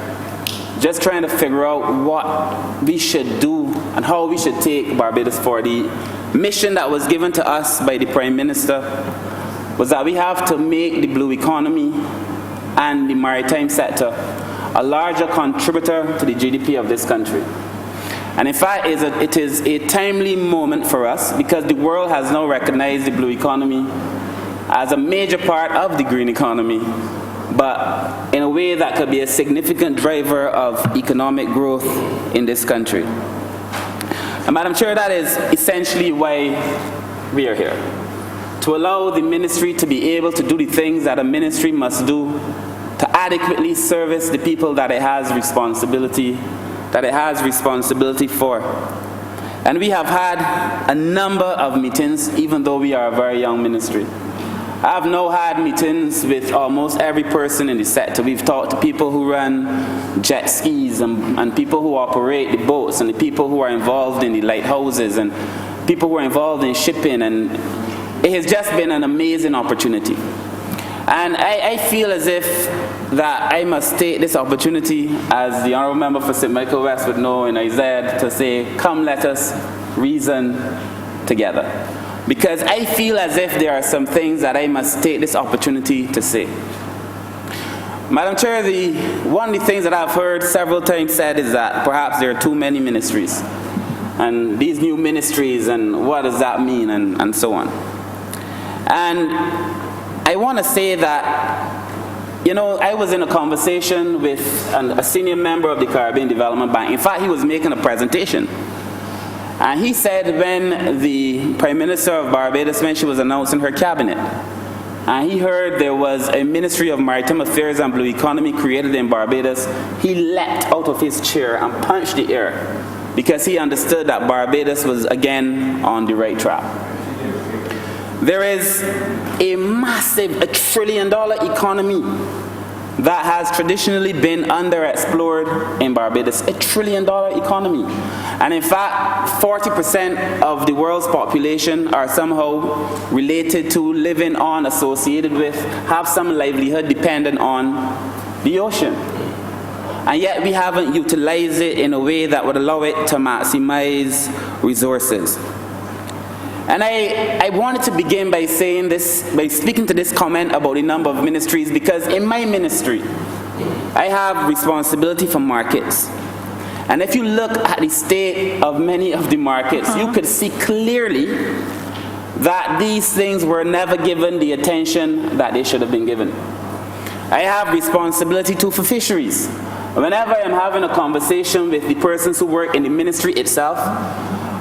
just trying to figure out what we should do and how we should take Barbados forward. The mission that was given to us by the Prime Minister was that we have to make the blue economy and the maritime sector a larger contributor to the GDP of this country. And in fact, it is a timely moment for us because the world has now recognized the blue economy as a major part of the green economy, but in a way that could be a significant driver of economic growth in this country. And Madam Chair, that is essentially why we are here. To allow the ministry to be able to do the things that a ministry must do to adequately service the people that it has responsibility for. And we have had a number of meetings, even though we are a very young ministry. I have now had meetings with almost every person in the sector. We've talked to people who run jet skis and people who operate the boats and the people who are involved in the lighthouses and people who are involved in shipping, and it has just been an amazing opportunity. And I feel as if that I must take this opportunity, as the Honourable Member for St. Michael West would know in Isaiah, to say, come let us reason together. Because I feel as if there are some things that I must take this opportunity to say. Madam Chair, one of the things that I've heard several times said is that perhaps there are too many ministries. And these new ministries, and what does that mean, and so on. And I want to say that, you know, I was in a conversation with a senior member of the Caribbean Development Bank. In fact, he was making a presentation. And he said when the Prime Minister of Barbados, when she was announcing her cabinet, and he heard there was a Ministry of Maritime Affairs and Blue Economy created in Barbados, he leapt out of his chair and punched the air because he understood that Barbados was again on the right track. There is a massive $1 trillion economy that has traditionally been underexplored in Barbados, $1 trillion economy. And in fact, 40% of the world's population are somehow related to, living on, associated with, have some livelihood dependent on the ocean. And yet we haven't utilized it in a way that would allow it to maximize resources. And I wanted to begin by saying this, by speaking to this comment about the number of ministries, because in my ministry, I have responsibility for markets. And if you look at the state of many of the markets, you could see clearly that these things were never given the attention that they should have been given. I have responsibility too for fisheries. Whenever I'm having a conversation with the persons who work in the ministry itself,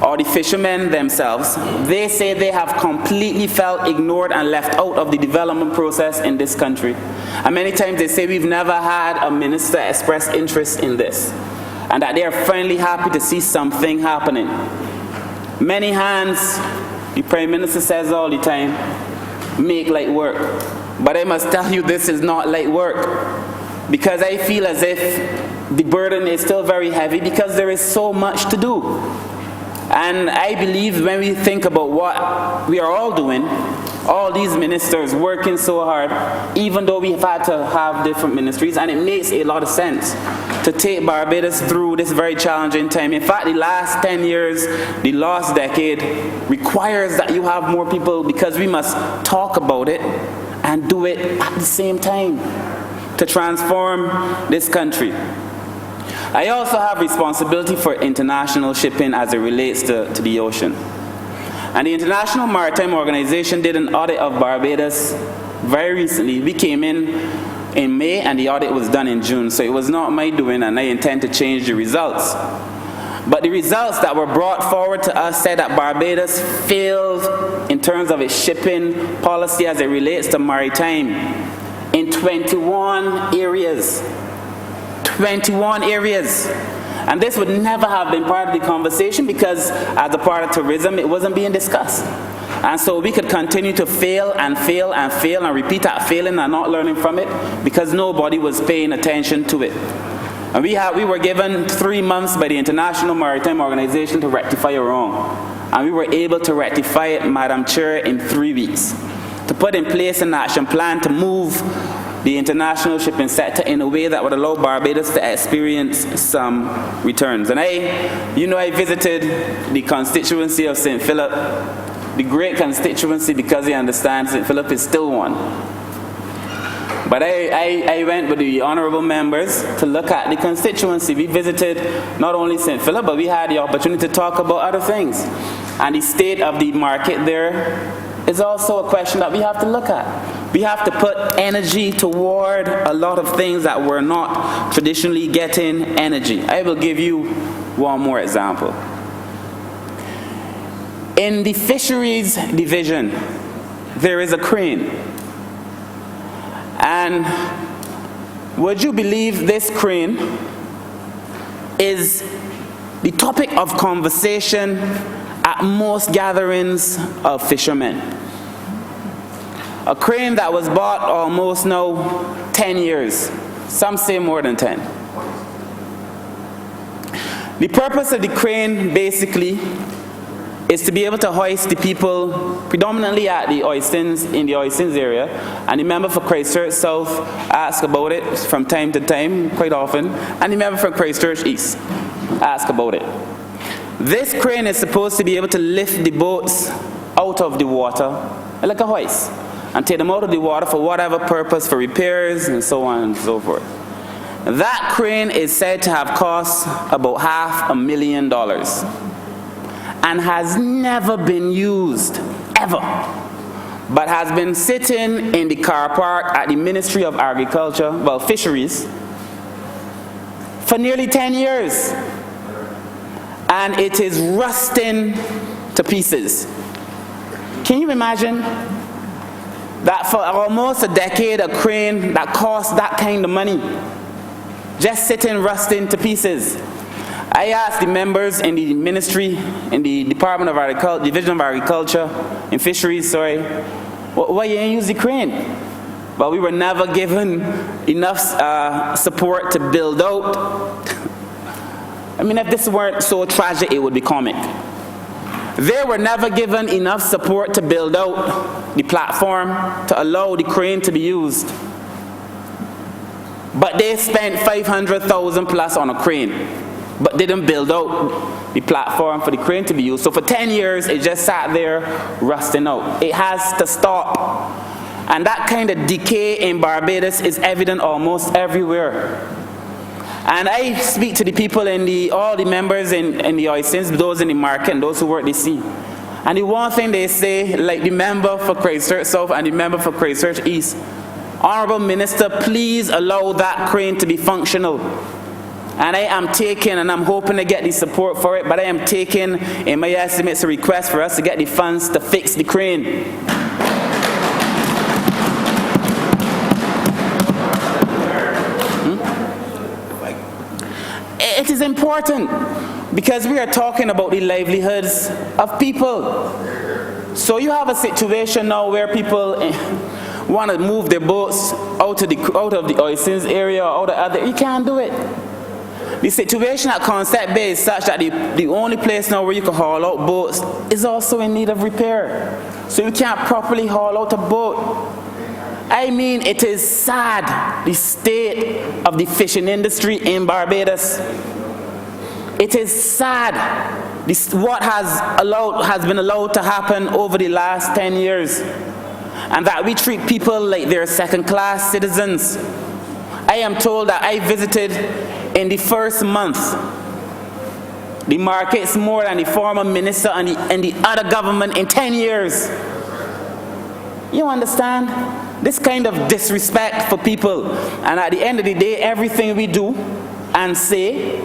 or the fishermen themselves, they say they have completely felt ignored and left out of the development process in this country. And many times they say we've never had a minister express interest in this, and that they are finally happy to see something happening. Many hands, the Prime Minister says all the time, make light work. But I must tell you, this is not light work, because I feel as if the burden is still very heavy because there is so much to do. And I believe when we think about what we are all doing, all these ministers working so hard, even though we have had to have different ministries, and it makes a lot of sense to take Barbados through this very challenging time. In fact, the last 10 years, the last decade, requires that you have more people, because we must talk about it and do it at the same time to transform this country. I also have responsibility for international shipping as it relates to the ocean. And the International Maritime Organization did an audit of Barbados very recently. We came in May, and the audit was done in June, so it was not my doing, and I intend to change the results. But the results that were brought forward to us said that Barbados failed in terms of its shipping policy as it relates to maritime in 21 areas. 21 areas. And this would never have been part of the conversation, because as a part of tourism, it wasn't being discussed. And so we could continue to fail and fail and fail and repeat that failing and not learning from it, because nobody was paying attention to it. And we were given 3 months by the International Maritime Organization to rectify a wrong. And we were able to rectify it, Madam Chair, in 3 weeks. To put in place an action plan to move the international shipping sector in a way that would allow Barbados to experience some returns. And I visited the constituency of St. Philip, the great constituency, because I understand St. Philip is still one. But I went with the honourable members to look at the constituency. We visited not only St. Philip, but we had the opportunity to talk about other things. And the state of the market there is also a question that we have to look at. We have to put energy toward a lot of things that were not traditionally getting energy. I will give you one more example. In the fisheries division, there is a crane. And would you believe this crane is the topic of conversation at most gatherings of fishermen? A crane that was bought almost now 10 years. Some say more than 10. The purpose of the crane basically is to be able to hoist the people predominantly at the Oistins, in the Oistins area. And the member for Christchurch South asks about it from time to time, quite often. And the member for Christchurch East asks about it. This crane is supposed to be able to lift the boats out of the water like a hoist. and take them out of the water for whatever purpose, for repairs and so on and so forth. That crane is said to have cost about $500,000 and has never been used, ever, but has been sitting in the car park at the Ministry of Agriculture, well, Fisheries, for nearly 10 years. And it is rusting to pieces. Can you imagine that for almost a decade, a crane that cost that kind of money, just sitting rusting to pieces? I asked the members in the ministry, in the Department of Agriculture, Division of Agriculture, in Fisheries, sorry, why you ain't use the crane? But we were never given enough support to build out. I mean, if this weren't so tragic, it would be comic. They were never given enough support to build out the platform to allow the crane to be used. But they spent $500,000 plus on a crane, but didn't build out the platform for the crane to be used. So for 10 years, it just sat there rusting out. It has to stop. And that kind of decay in Barbados is evident almost everywhere. And I speak to the people in all the members in the oisins, those in the market and those who work the sea. And the one thing they say, like the member for Christchurch South and the member for Christchurch East, Honourable Minister, please allow that crane to be functional. And I am taking, and I'm hoping to get the support for it, but I am taking, in my estimates, a request for us to get the funds to fix the crane. It is important because we are talking about the livelihoods of people. So you have a situation now where people want to move their boats out of the oisins area or out of other. You can't do it. The situation at Concept Bay is such that the only place now where you can haul out boats is also in need of repair. So you can't properly haul out a boat. I mean, it is sad, the state of the fishing industry in Barbados. It is sad what has been allowed to happen over the last 10 years, and that we treat people like they're second-class citizens. I am told that I visited in the first month the markets more than the former minister and the other government in 10 years. You understand? This kind of disrespect for people. And at the end of the day, everything we do and say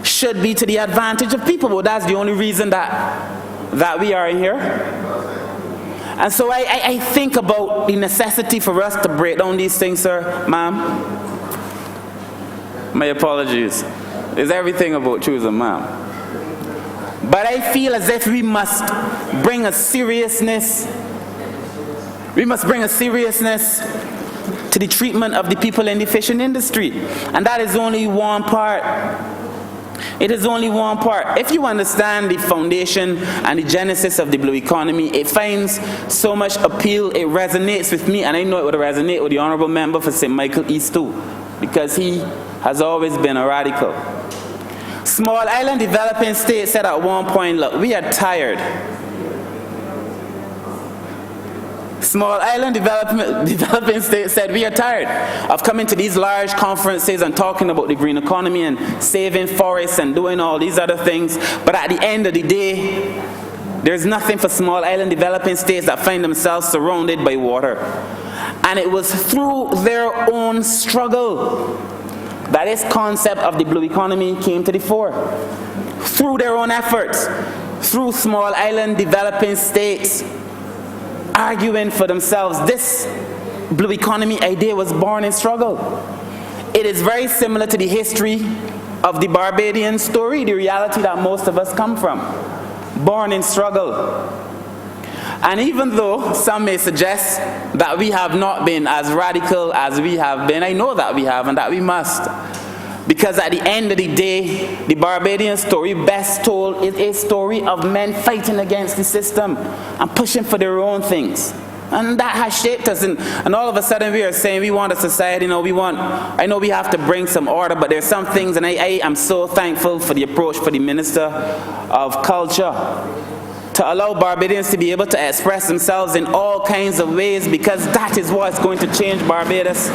should be to the advantage of people. But that's the only reason that we are in here. And so I think about the necessity for us to break down these things, sir, ma'am. My apologies. It's everything about choosing ma'am. But I feel as if we must bring a seriousness to the treatment of the people in the fishing industry. And that is only one part. It is only one part. If you understand the foundation and the genesis of the blue economy, it finds so much appeal, it resonates with me, and I know it would resonate with the Honourable Member for St. Michael East too, because he has always been a radical. Small island developing state said at one point, look, we are tired. Small island developing state said, we are tired of coming to these large conferences and talking about the green economy and saving forests and doing all these other things. But at the end of the day, there's nothing for small island developing states that find themselves surrounded by water. And it was through their own struggle that this concept of the blue economy came to the fore. Through their own efforts, through small island developing states arguing for themselves, this blue economy idea was born in struggle. It is very similar to the history of the Barbadian story, the reality that most of us come from. Born in struggle. And even though some may suggest that we have not been as radical as we have been, I know that we have and that we must. Because at the end of the day, the Barbadian story best told is a story of men fighting against the system and pushing for their own things. And that has shaped us. And all of a sudden we are saying we want a society, I know we have to bring some order, but there's some things, and I am so thankful for the approach for the Minister of Culture to allow Barbadians to be able to express themselves in all kinds of ways, because that is what's going to change Barbados.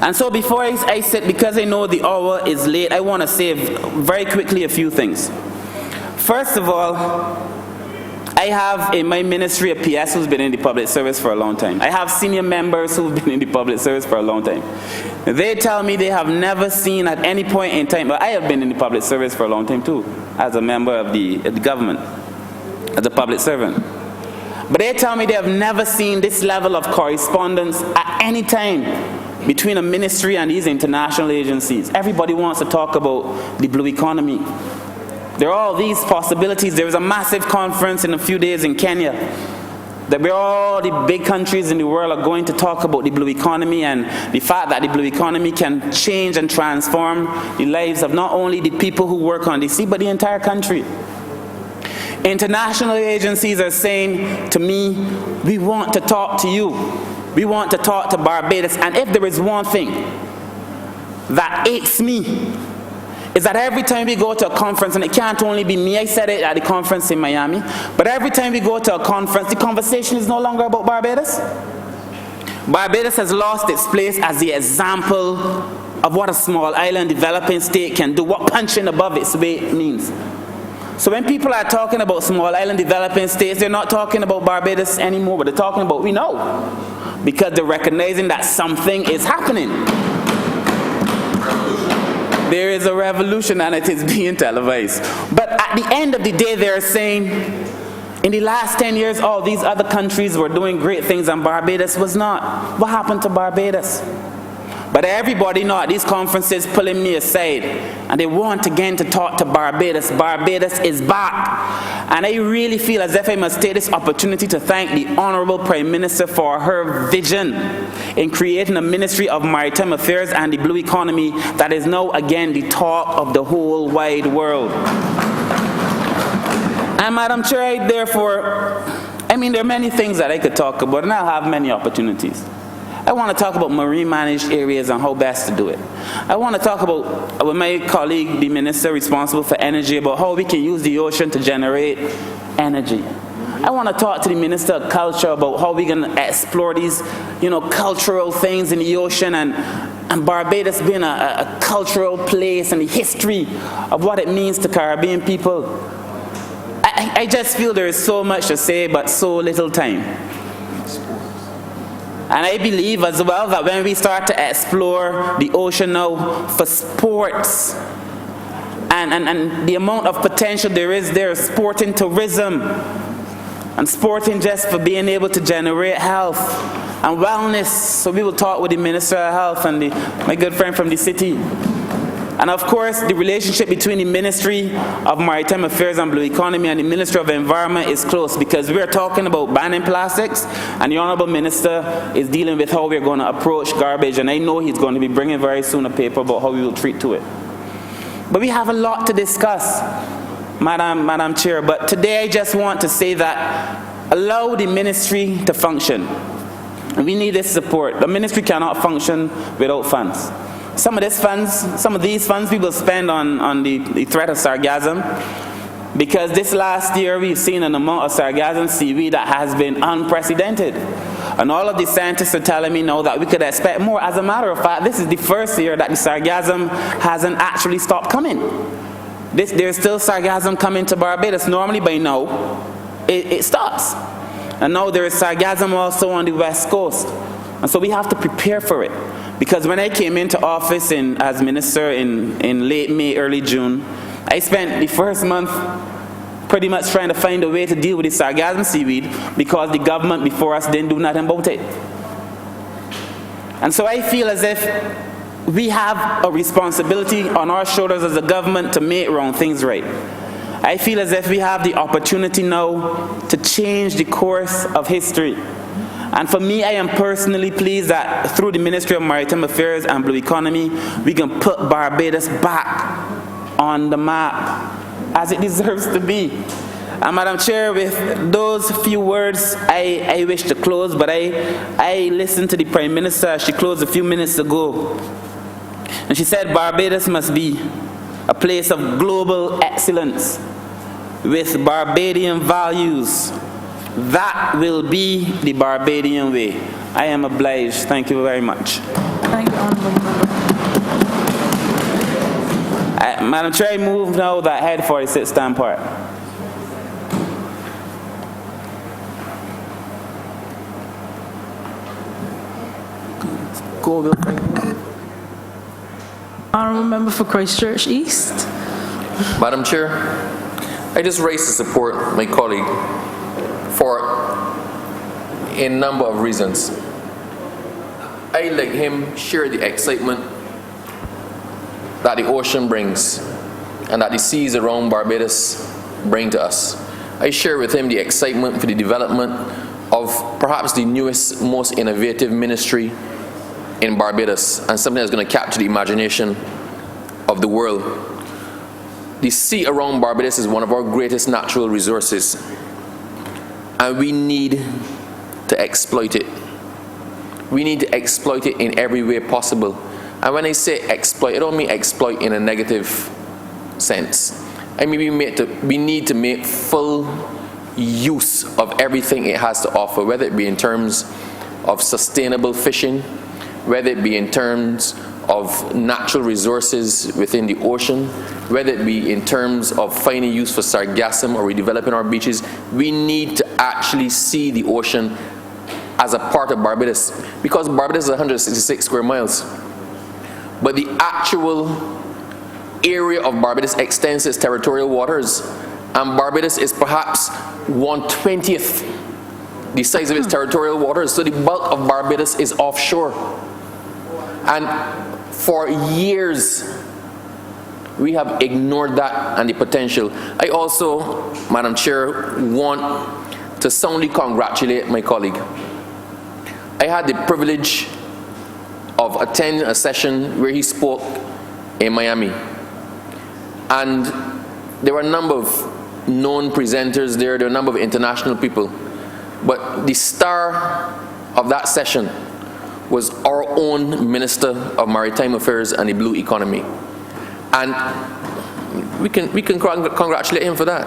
And so before I sit, because I know the hour is late, I want to say very quickly a few things. First of all, I have in my ministry a PS who's been in the public service for a long time. I have senior members who've been in the public service for a long time. They tell me they have never seen at any point in time, but I have been in the public service for a long time too, as a member of the government, as a public servant. But they tell me they have never seen this level of correspondence at any time between a ministry and these international agencies. Everybody wants to talk about the blue economy. There are all these possibilities. There is a massive conference in a few days in Kenya that where all the big countries in the world are going to talk about the blue economy and the fact that the blue economy can change and transform the lives of not only the people who work on the sea, but the entire country. International agencies are saying to me, we want to talk to you. We want to talk to Barbados. And if there is one thing that aches me, is that every time we go to a conference, and it can't only be me, I said it at the conference in Miami, but every time we go to a conference, the conversation is no longer about Barbados. Barbados has lost its place as the example of what a small island developing state can do, what punching above its weight means. So when people are talking about small island developing states, they're not talking about Barbados anymore, but they're talking about, we know, because they're recognizing that something is happening. There is a revolution and it is being televised. But at the end of the day, they're saying, in the last 10 years, all these other countries were doing great things and Barbados was not. What happened to Barbados? But everybody know at these conferences pulling me aside and they want again to talk to Barbados. Barbados is back. And I really feel as if I must take this opportunity to thank the Honourable Prime Minister for her vision in creating a Ministry of Maritime Affairs and the Blue Economy that is now again the talk of the whole wide world. And Madam Chair, therefore, there are many things that I could talk about and I'll have many opportunities. I want to talk about marine managed areas and how best to do it. I want to talk about, with my colleague, the minister responsible for energy, about how we can use the ocean to generate energy. I want to talk to the Minister of Culture about how we can explore these, cultural things in the ocean and Barbados being a cultural place and the history of what it means to Caribbean people. I just feel there is so much to say, but so little time. And I believe as well that when we start to explore the ocean now for sports and the amount of potential there is there, sporting tourism and sporting just for being able to generate health and wellness. So we will talk with the Minister of Health and my good friend from the city. And of course, the relationship between the Ministry of Maritime Affairs and Blue Economy and the Ministry of Environment is close because we're talking about banning plastics and the Honourable Minister is dealing with how we're going to approach garbage, and I know he's going to be bringing very soon a paper about how we will treat to it. But we have a lot to discuss, Madam Chair, but today I just want to say that allow the Ministry to function. And we need this support. The Ministry cannot function without funds. Some of these funds we will spend on the threat of sargassum, because this last year we've seen an amount of sargassum seaweed that has been unprecedented. And all of the scientists are telling me now that we could expect more. As a matter of fact, this is the first year that the sargassum hasn't actually stopped coming. There's still sargassum coming to Barbados. Normally by now, it stops. And now there is sargassum also on the west coast. And so we have to prepare for it. Because when I came into office as minister in late May, early June, I spent the first month pretty much trying to find a way to deal with the sargassum seaweed because the government before us didn't do nothing about it. And so I feel as if we have a responsibility on our shoulders as a government to make wrong things right. I feel as if we have the opportunity now to change the course of history. And for me, I am personally pleased that through the Ministry of Maritime Affairs and Blue Economy, we can put Barbados back on the map as it deserves to be. And Madam Chair, with those few words, I wish to close, but I listened to the Prime Minister as she closed a few minutes ago. And she said Barbados must be a place of global excellence. with Barbadian values. That will be the Barbadian way. I am obliged. Thank you very much. Thank you, Honourable Member. Madam Chair, I move now that Head 46 stand part. Honourable Member for Christchurch East. Madam Chair, I just raised to support my colleague for a number of reasons. I, like him, share the excitement that the ocean brings and that the seas around Barbados bring to us. I share with him the excitement for the development of perhaps the newest, most innovative ministry in Barbados, and something that's going to capture the imagination of the world. The sea around Barbados is one of our greatest natural resources, and we need to exploit it. We need to exploit it in every way possible. And when I say exploit, I don't mean exploit in a negative sense. I mean we need to make full use of everything it has to offer, whether it be in terms of sustainable fishing, whether it be in terms of natural resources within the ocean, whether it be in terms of finding use for sargassum or redeveloping our beaches. We need to actually see the ocean as a part of Barbados, because Barbados is 166 square miles. But the actual area of Barbados extends its territorial waters, and Barbados is perhaps 1/20th the size of its territorial waters. So the bulk of Barbados is offshore. And for years, we have ignored that and the potential. I also, Madam Chair, want to soundly congratulate my colleague. I had the privilege of attending a session where he spoke in Miami. And there were a number of known presenters there, there were a number of international people. But the star of that session was our own Minister of Maritime Affairs and the Blue Economy. And we can congratulate him for that.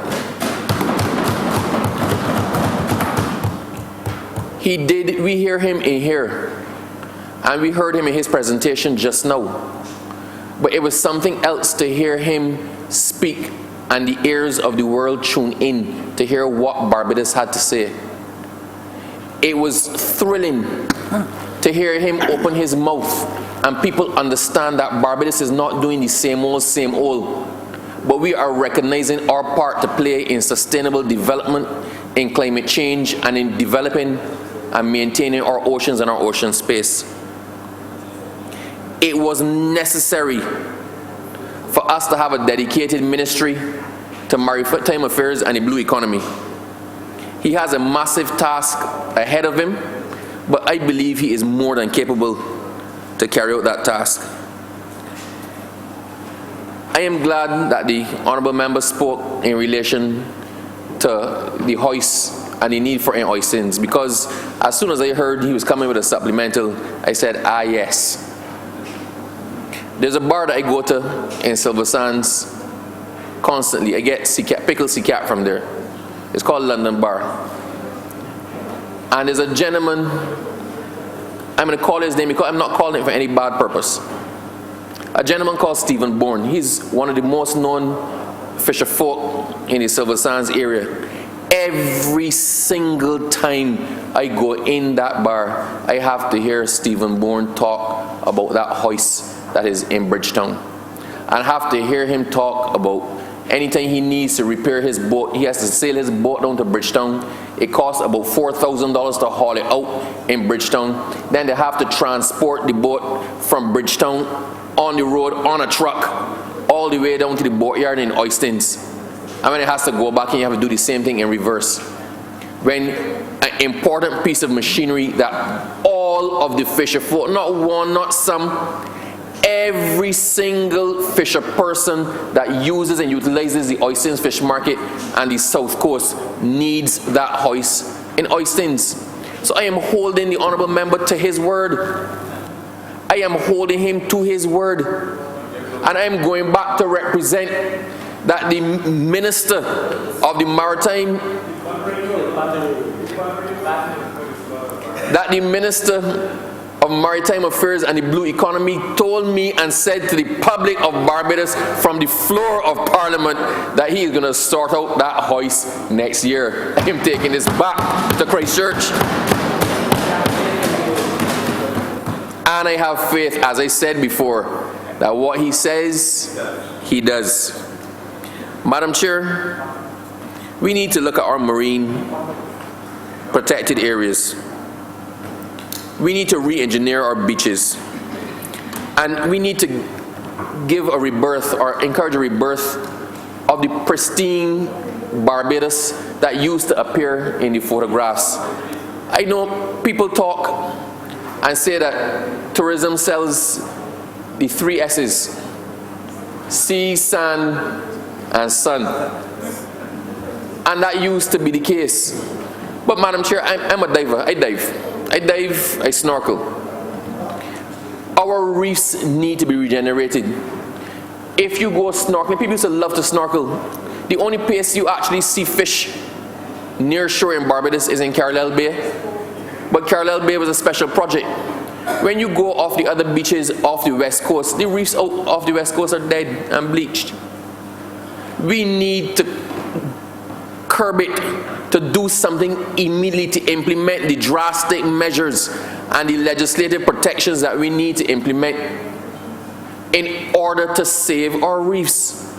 We hear him in here, and we heard him in his presentation just now. But it was something else to hear him speak and the ears of the world tune in to hear what Barbados had to say. It was thrilling to hear him open his mouth and people understand that Barbados is not doing the same old, but we are recognizing our part to play in sustainable development, in climate change, and in developing and maintaining our oceans and our ocean space. It was necessary for us to have a dedicated ministry to maritime affairs and the blue economy. He has a massive task ahead of him, but I believe he is more than capable to carry out that task. I am glad that the Honourable Member spoke in relation to the hoist and the need for hoistings, because as soon as I heard he was coming with a supplemental, I said, ah yes. There's a bar that I go to in Silver Sands constantly. I get pickled sea cat from there. It's called London Bar. And there's a gentleman, I'm going to call his name because I'm not calling it for any bad purpose. A gentleman called Stephen Bourne. He's one of the most known fisher folk in the Silver Sands area. Every single time I go in that bar, I have to hear Stephen Bourne talk about that hoist that is in Bridgetown. And I have to hear him talk about anytime he needs to repair his boat, he has to sail his boat down to Bridgetown. It costs about $4,000 to haul it out in Bridgetown. Then they have to transport the boat from Bridgetown on the road on a truck all the way down to the boatyard in Oistins. And then it has to go back and you have to do the same thing in reverse. When an important piece of machinery that all of the fisher folk, not one, not some, every single fisher person that uses and utilizes the Oistins fish market and the South Coast needs that hoist in Oistins. So I am holding the Honourable Member to his word. I am holding him to his word. And I am going back to represent that the Minister of the Maritime, Affairs and the Blue Economy told me and said to the public of Barbados from the floor of Parliament that he is going to sort out that hoist next year. I'm taking this back to Christchurch. And I have faith, as I said before, that what he says, he does. Madam Chair, we need to look at our marine protected areas. We need to re-engineer our beaches. And we need to give a rebirth or encourage a rebirth of the pristine Barbados that used to appear in the photographs. I know people talk and say that tourism sells the 3 S's: sea, sand, and sun. And that used to be the case. But Madam Chair, I'm a diver. I dive, I snorkel. Our reefs need to be regenerated. If you go snorkeling, people used to love to snorkel. The only place you actually see fish near shore in Barbados is in Carlisle Bay. But Carlisle Bay was a special project. When you go off the other beaches off the west coast, the reefs out off the west coast are dead and bleached. We need to curb it, to do something immediately, to implement the drastic measures and the legislative protections that we need to implement in order to save our reefs.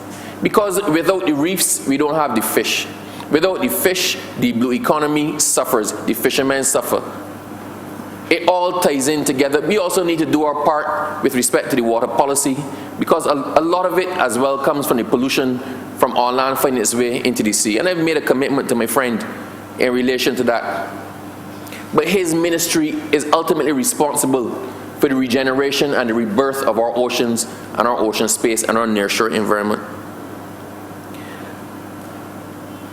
Because without the reefs, we don't have the fish. Without the fish, the blue economy suffers, the fishermen suffer. It all ties in together. We also need to do our part with respect to the water policy, because a lot of it as well comes from the pollution from our land finding its way into the sea. And I've made a commitment to my friend in relation to that. But his ministry is ultimately responsible for the regeneration and the rebirth of our oceans and our ocean space and our nearshore environment.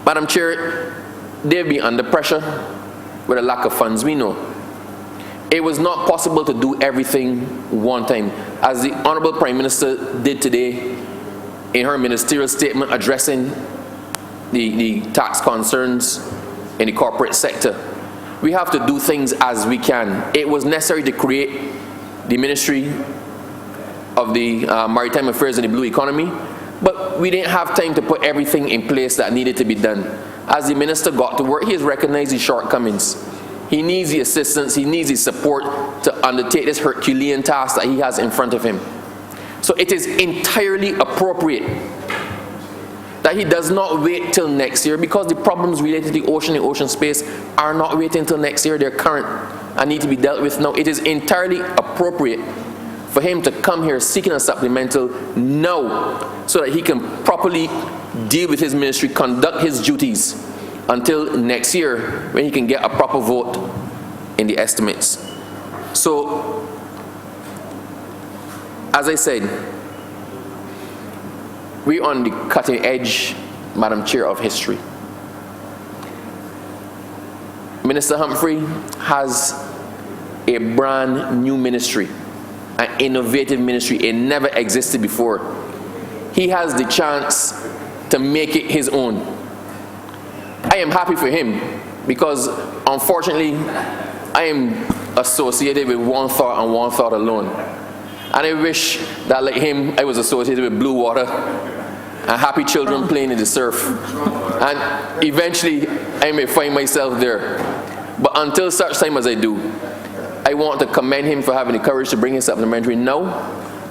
Madam Chair, they've been under pressure with a lack of funds, we know. It was not possible to do everything one time, as the Honourable Prime Minister did today in her ministerial statement addressing the tax concerns in the corporate sector. We have to do things as we can. It was necessary to create the Ministry of the Maritime Affairs and the Blue Economy, but we didn't have time to put everything in place that needed to be done. As the Minister got to work, he has recognized his shortcomings. He needs the assistance, he needs the support to undertake this Herculean task that he has in front of him. So it is entirely appropriate that he does not wait till next year, because the problems related to the ocean and ocean space are not waiting until next year, they're current and need to be dealt with now. It is entirely appropriate for him to come here seeking a supplemental now, so that he can properly deal with his ministry, conduct his duties until next year, when he can get a proper vote in the estimates. So, as I said, we're on the cutting edge, Madam Chair, of history. Minister Humphrey has a brand new ministry, an innovative ministry. It never existed before. He has the chance to make it his own. I am happy for him, because unfortunately I am associated with one thought and one thought alone. And I wish that, like him, I was associated with blue water and happy children playing in the surf. And eventually I may find myself there. But until such time as I do, I want to commend him for having the courage to bring his supplementary now,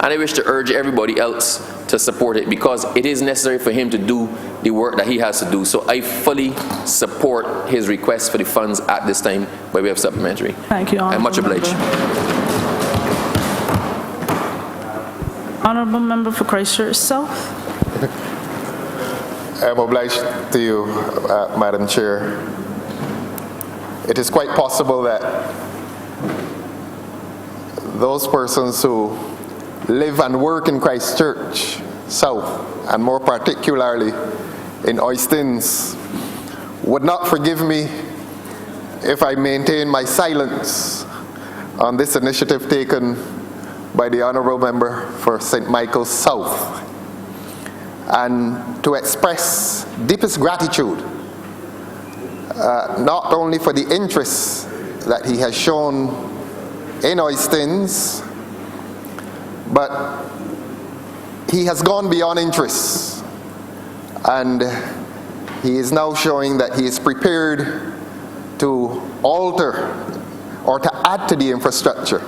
and I wish to urge everybody else to support it, because it is necessary for him to do the work that he has to do. So I fully support his request for the funds at this time by way of supplementary. Thank you, Honourable. I'm much obliged. Honourable Member for Christchurch South. I'm obliged to you, Madam Chair. It is quite possible that those persons who live and work in Christchurch South, and more particularly in Oistins, would not forgive me if I maintain my silence on this initiative taken by the Honourable Member for St. Michael's South. and to express deepest gratitude, not only for the interest that he has shown in Oistins, but he has gone beyond interest, and he is now showing that he is prepared to alter or to add to the infrastructure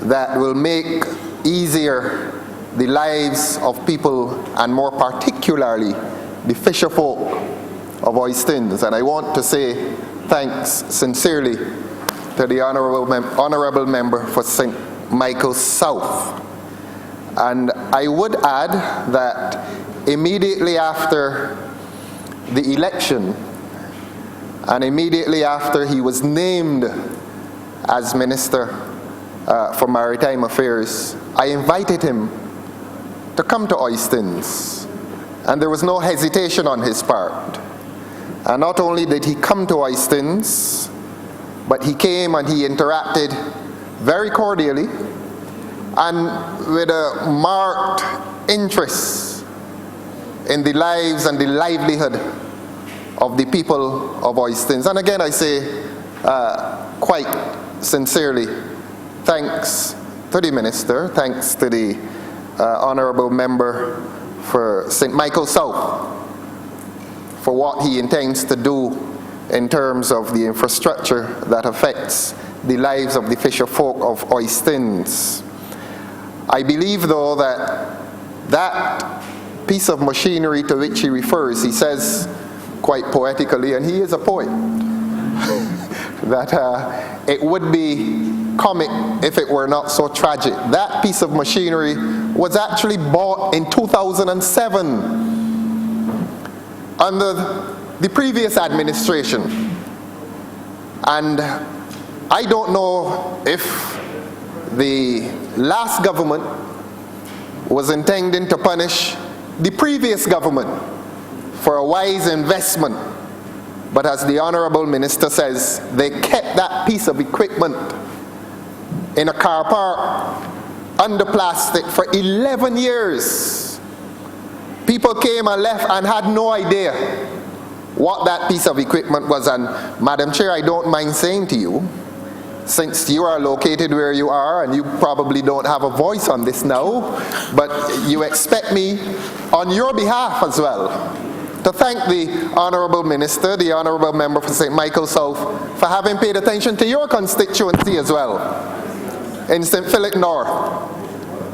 that will make easier the lives of people, and more particularly the fisher folk of Oistins. And I want to say thanks sincerely to the honourable member for St. Michael's South. And I would add that immediately after the election, and immediately after he was named as Minister for Maritime Affairs, I invited him to come to Oistins, and there was no hesitation on his part. And not only did he come to Oistins, but he came and he interacted very cordially and with a marked interest in the lives and the livelihood of the people of Oistins. And again, I say quite sincerely, thanks to the Minister, thanks to the Honourable Member for St. Michael's South for what he intends to do in terms of the infrastructure that affects the lives of the fisher folk of Oistins. I believe, though, that that piece of machinery to which he refers, he says quite poetically, and he is a poet, that it would be comic if it were not so tragic. That piece of machinery was actually bought in 2007 under the previous administration. And I don't know if the last government was intending to punish the previous government for a wise investment, but as the Honourable Minister says, they kept that piece of equipment in a car park under plastic for 11 years. People came and left and had no idea what that piece of equipment was. And Madam Chair, I don't mind saying to you, since you are located where you are, and you probably don't have a voice on this now, but you expect me on your behalf as well to thank the Honourable Minister, the Honourable Member for St. Michael's South, for having paid attention to your constituency as well, in St. Philip North.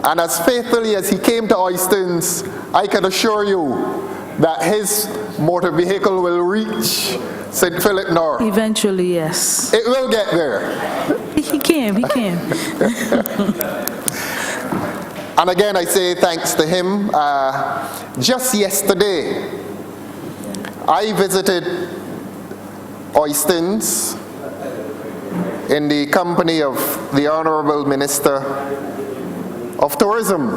And as faithfully as he came to Oistins, I can assure you that his motor vehicle will reach St. Philip North. Eventually, yes. It will get there. He came. And again, I say thanks to him. Just yesterday, I visited Oistins in the company of the Honourable Minister of Tourism,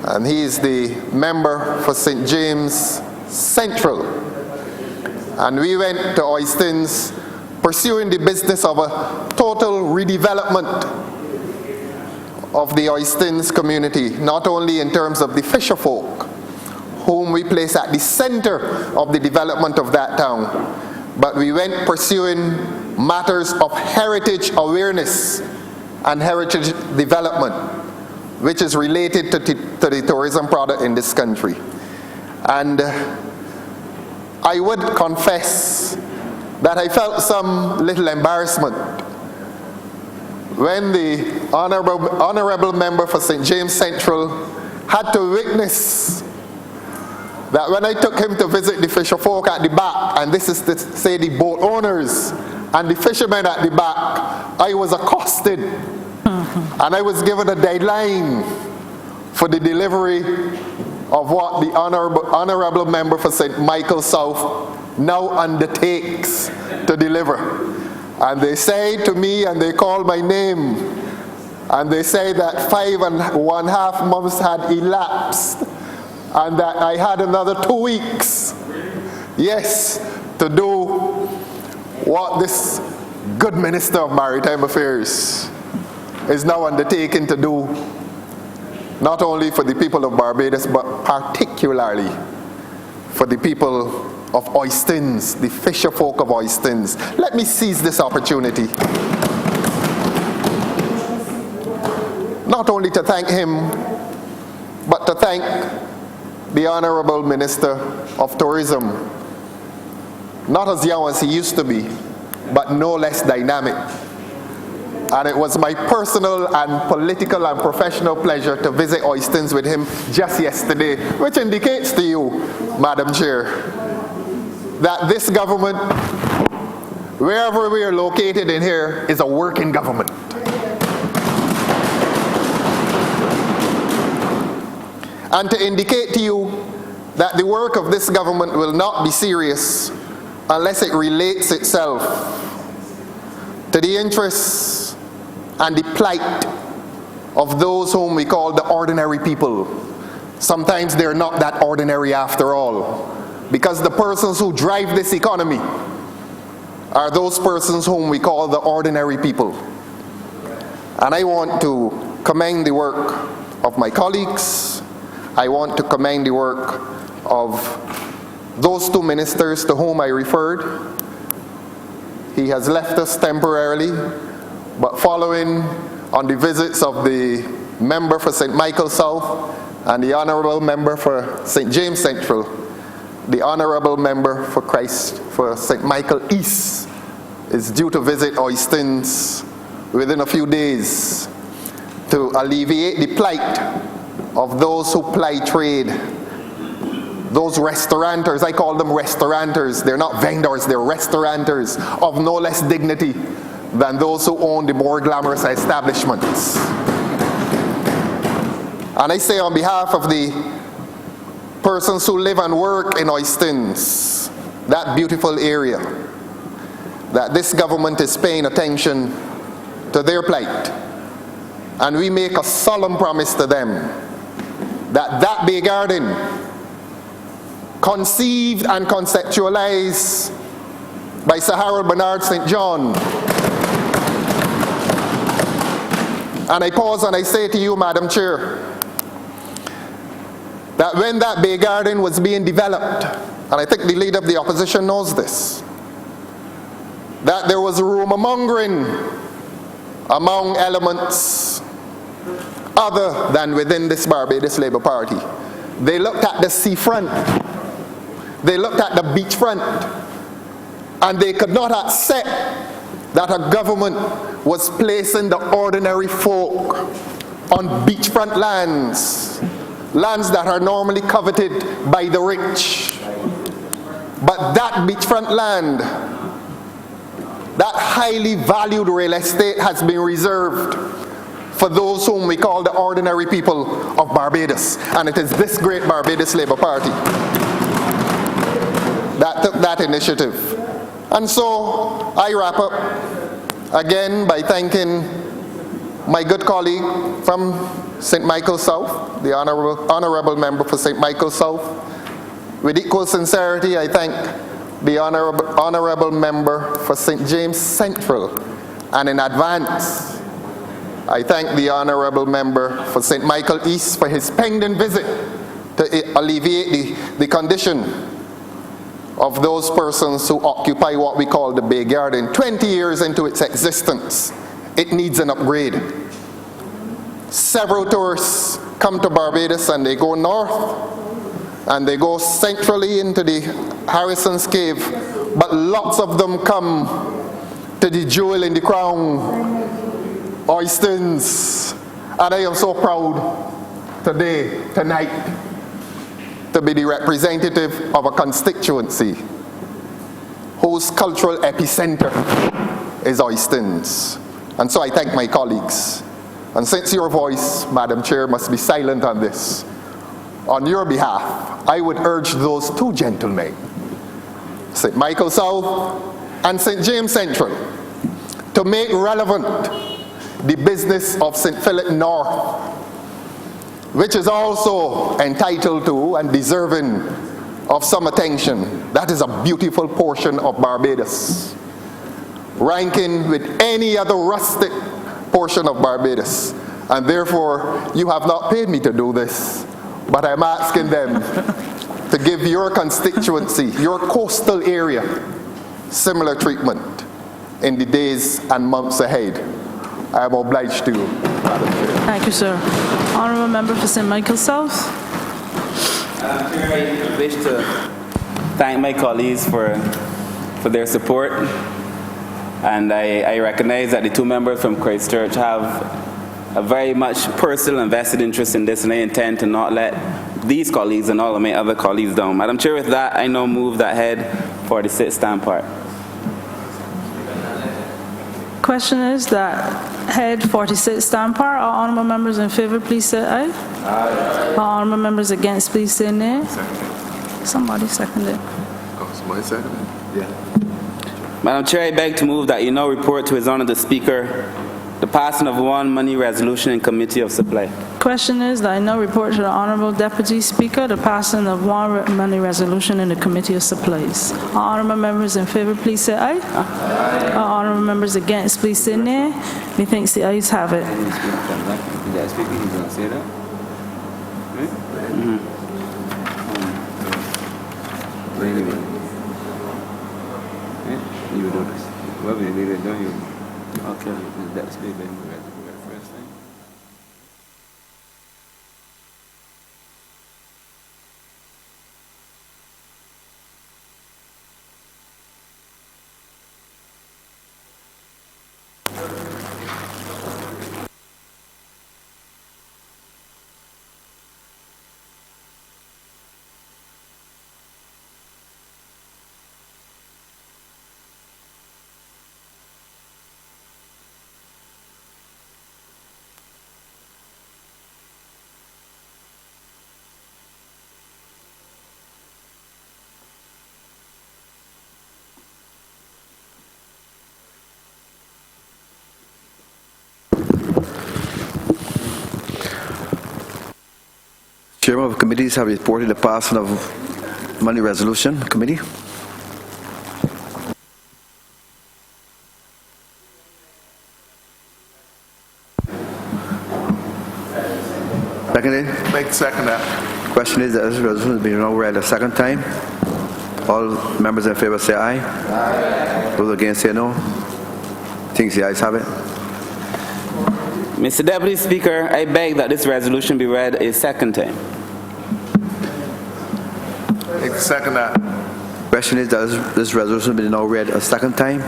and he is the member for St. James Central. And we went to Oistins pursuing the business of a total redevelopment of the Oistins community, not only in terms of the fisher folk, whom we place at the center of the development of that town, but we went pursuing matters of heritage awareness and heritage development, which is related to the tourism product in this country. And I would confess that I felt some little embarrassment when the Honourable Member for St. James Central had to witness that when I took him to visit the fisher folk at the back, and this is to say the boat owners and the fishermen at the back, I was accosted and I was given a deadline for the delivery of what the Honourable Member for St. Michael's South now undertakes to deliver. And they say to me, and they call my name, and they say that 5.5 months had elapsed, and that I had another 2 weeks, yes, to do what this good Minister of Maritime Affairs is now undertaking to do. not only for the people of Barbados, but particularly for the people of Oistins, the fisher folk of Oistins. Let me seize this opportunity not only to thank him, but to thank the Honourable Minister of Tourism, not as young as he used to be, but no less dynamic. And it was my personal and political and professional pleasure to visit Oistins with him just yesterday, which indicates to you, Madam Chair, that this government, wherever we are located in here, is a working government. And to indicate to you that the work of this government will not be serious unless it relates itself to the interests and the plight of those whom we call the ordinary people. Sometimes they're not that ordinary after all, because the persons who drive this economy are those persons whom we call the ordinary people. And I want to commend the work of my colleagues. I want to commend the work of those two ministers to whom I referred. He has left us temporarily, but following on the visits of the member for St. Michael South and the honourable member for St. James Central, the honourable member for St. Michael East is due to visit Oistins within a few days to alleviate the plight of those who ply trade, those restaurateurs. I call them restaurateurs. They're not vendors, they're restaurateurs of no less dignity than those who own the more glamorous establishments. And I say on behalf of the persons who live and work in Oistins, that beautiful area, that this government is paying attention to their plight. And we make a solemn promise to them that that Bay Garden, conceived and conceptualized by Sir Harold Bernard St. John. And I pause and I say to you, Madam Chair, that when that Bay Garden was being developed, and I think the leader of the opposition knows this, that there was rumor-mongering among elements other than within this Barbados Labour Party. They looked at the seafront, they looked at the beachfront, and they could not accept that a government was placing the ordinary folk on beachfront lands, lands that are normally coveted by the rich. But that beachfront land, that highly valued real estate, has been reserved for those whom we call the ordinary people of Barbados. And it is this great Barbados Labour Party that took that initiative. And so I wrap up again by thanking my good colleague from St. Michael South, the honourable member for St. Michael South. With equal sincerity, I thank the honourable member for St. James Central. And in advance, I thank the honourable member for St. Michael East for his pending visit to alleviate the condition of those persons who occupy what we call the Bay Garden. 20 years into its existence, it needs an upgrade. Several tourists come to Barbados and they go north and they go centrally into the Harrison's Cave, but lots of them come to the jewel in the crown, Oistins. And I am so proud tonight, to be the representative of a constituency whose cultural epicenter is Oistins. And so I thank my colleagues. And since your voice, Madam Chair, must be silent on this, on your behalf, I would urge those two gentlemen, St. Michael South and St. James Central, to make relevant the business of St. Philip North, which is also entitled to and deserving of some attention. That is a beautiful portion of Barbados, ranking with any other rustic portion of Barbados and therefore you have not paid me to do this, but I'm asking them to give your constituency, your coastal area, similar treatment in the days and months ahead. I am obliged to you, Madam Chair. Thank you, sir. Honourable Member for St. Michael South. Chair, I wish to thank my colleagues for their support, and I recognize that the two members from Christchurch have a very much personal and vested interest in this, and I intend to not let these colleagues and all of my other colleagues down. Madam Chair, with that, I now move that head 46 stand part. Question is that head 46 stand part. All honourable members in favour, please say aye. Aye. All honourable members against, please say nay. Somebody seconded. Oh, somebody seconded? Yeah. Madam Chair, I beg to move that you now report to His Honour the Speaker the passing of one money resolution in Committee of Supply. Question is that I now report to the Honourable Deputy Speaker the passing of one money resolution in the Committee of Supplies. All honourable members in favour, please say aye. Aye. All honourable members against, please say nay. Methinks the ayes have it. Okay, that's good. First thing. Chairman of committees have reported the passing of money resolution. Committee. Seconded. Make second that. Question is that this resolution has been now read a second time. All members in favor say aye. Aye. Those against say no. Think the ayes have it. Mr. Deputy Speaker, I beg that this resolution be read a second time. Second that. Question is that this resolution has been now read a second time.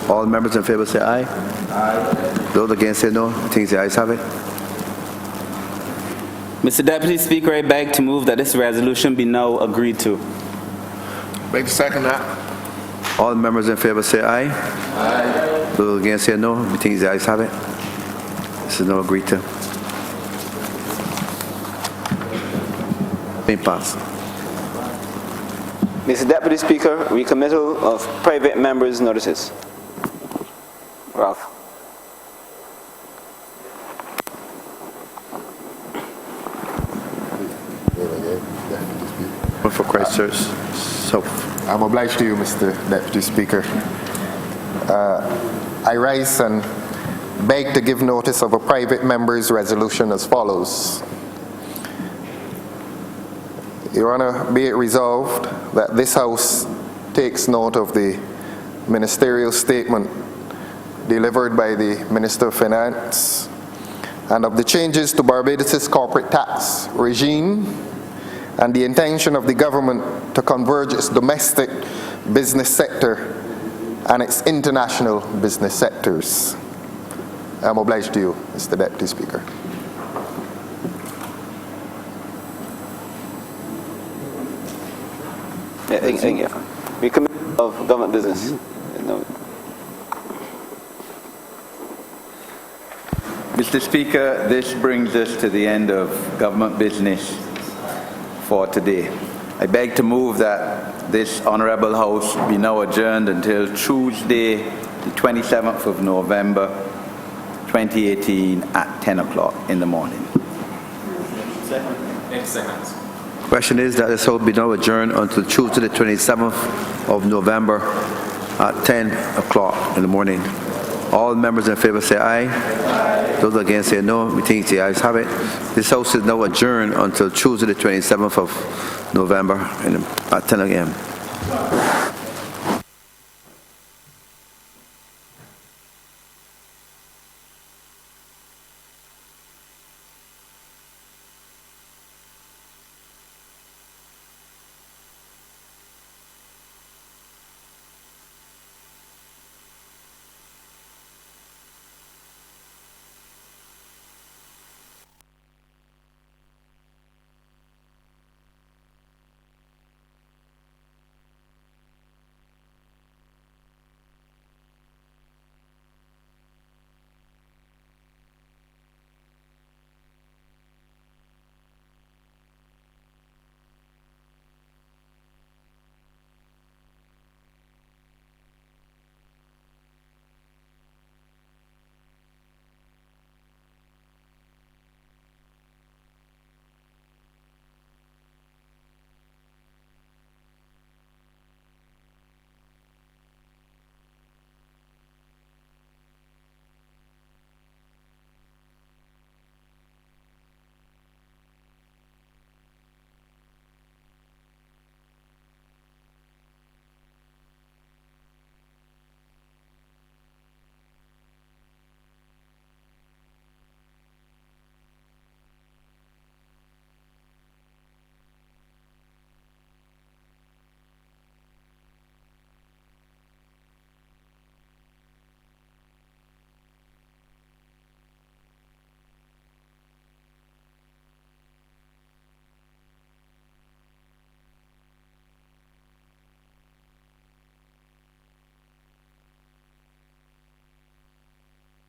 All members in favor say aye. Aye. Those against say no. Think the ayes have it. Mr. Deputy Speaker, I beg to move that this resolution be now agreed to. Make second that. All members in favor say aye. Aye. Those against say no. Think the ayes have it. This is now agreed to. Being passed. Mr. Deputy Speaker, recommittal of private members' notices. Ralph. For Christchurch. So, I'm obliged to you, Mr. Deputy Speaker. I rise and beg to give notice of a private member's resolution as follows. Your Honour, be it resolved that this House takes note of the ministerial statement delivered by the Minister of Finance and of the changes to Barbados' corporate tax regime and the intention of the government to converge its domestic business sector and its international business sectors. I'm obliged to you, Mr. Deputy Speaker. Recommittal of government business. No. Mr. Speaker, this brings us to the end of government business for today. I beg to move that this Honourable House be now adjourned until Tuesday, the 27th of November, 2018 at 10 o'clock in the morning. Second. question is that this House be now adjourned until Tuesday the 27th of November at 10 o'clock in the morning. All members in favor say aye. Those against say no. We think the ayes have it. This House is now adjourned until Tuesday the 27th of November at 10 a.m.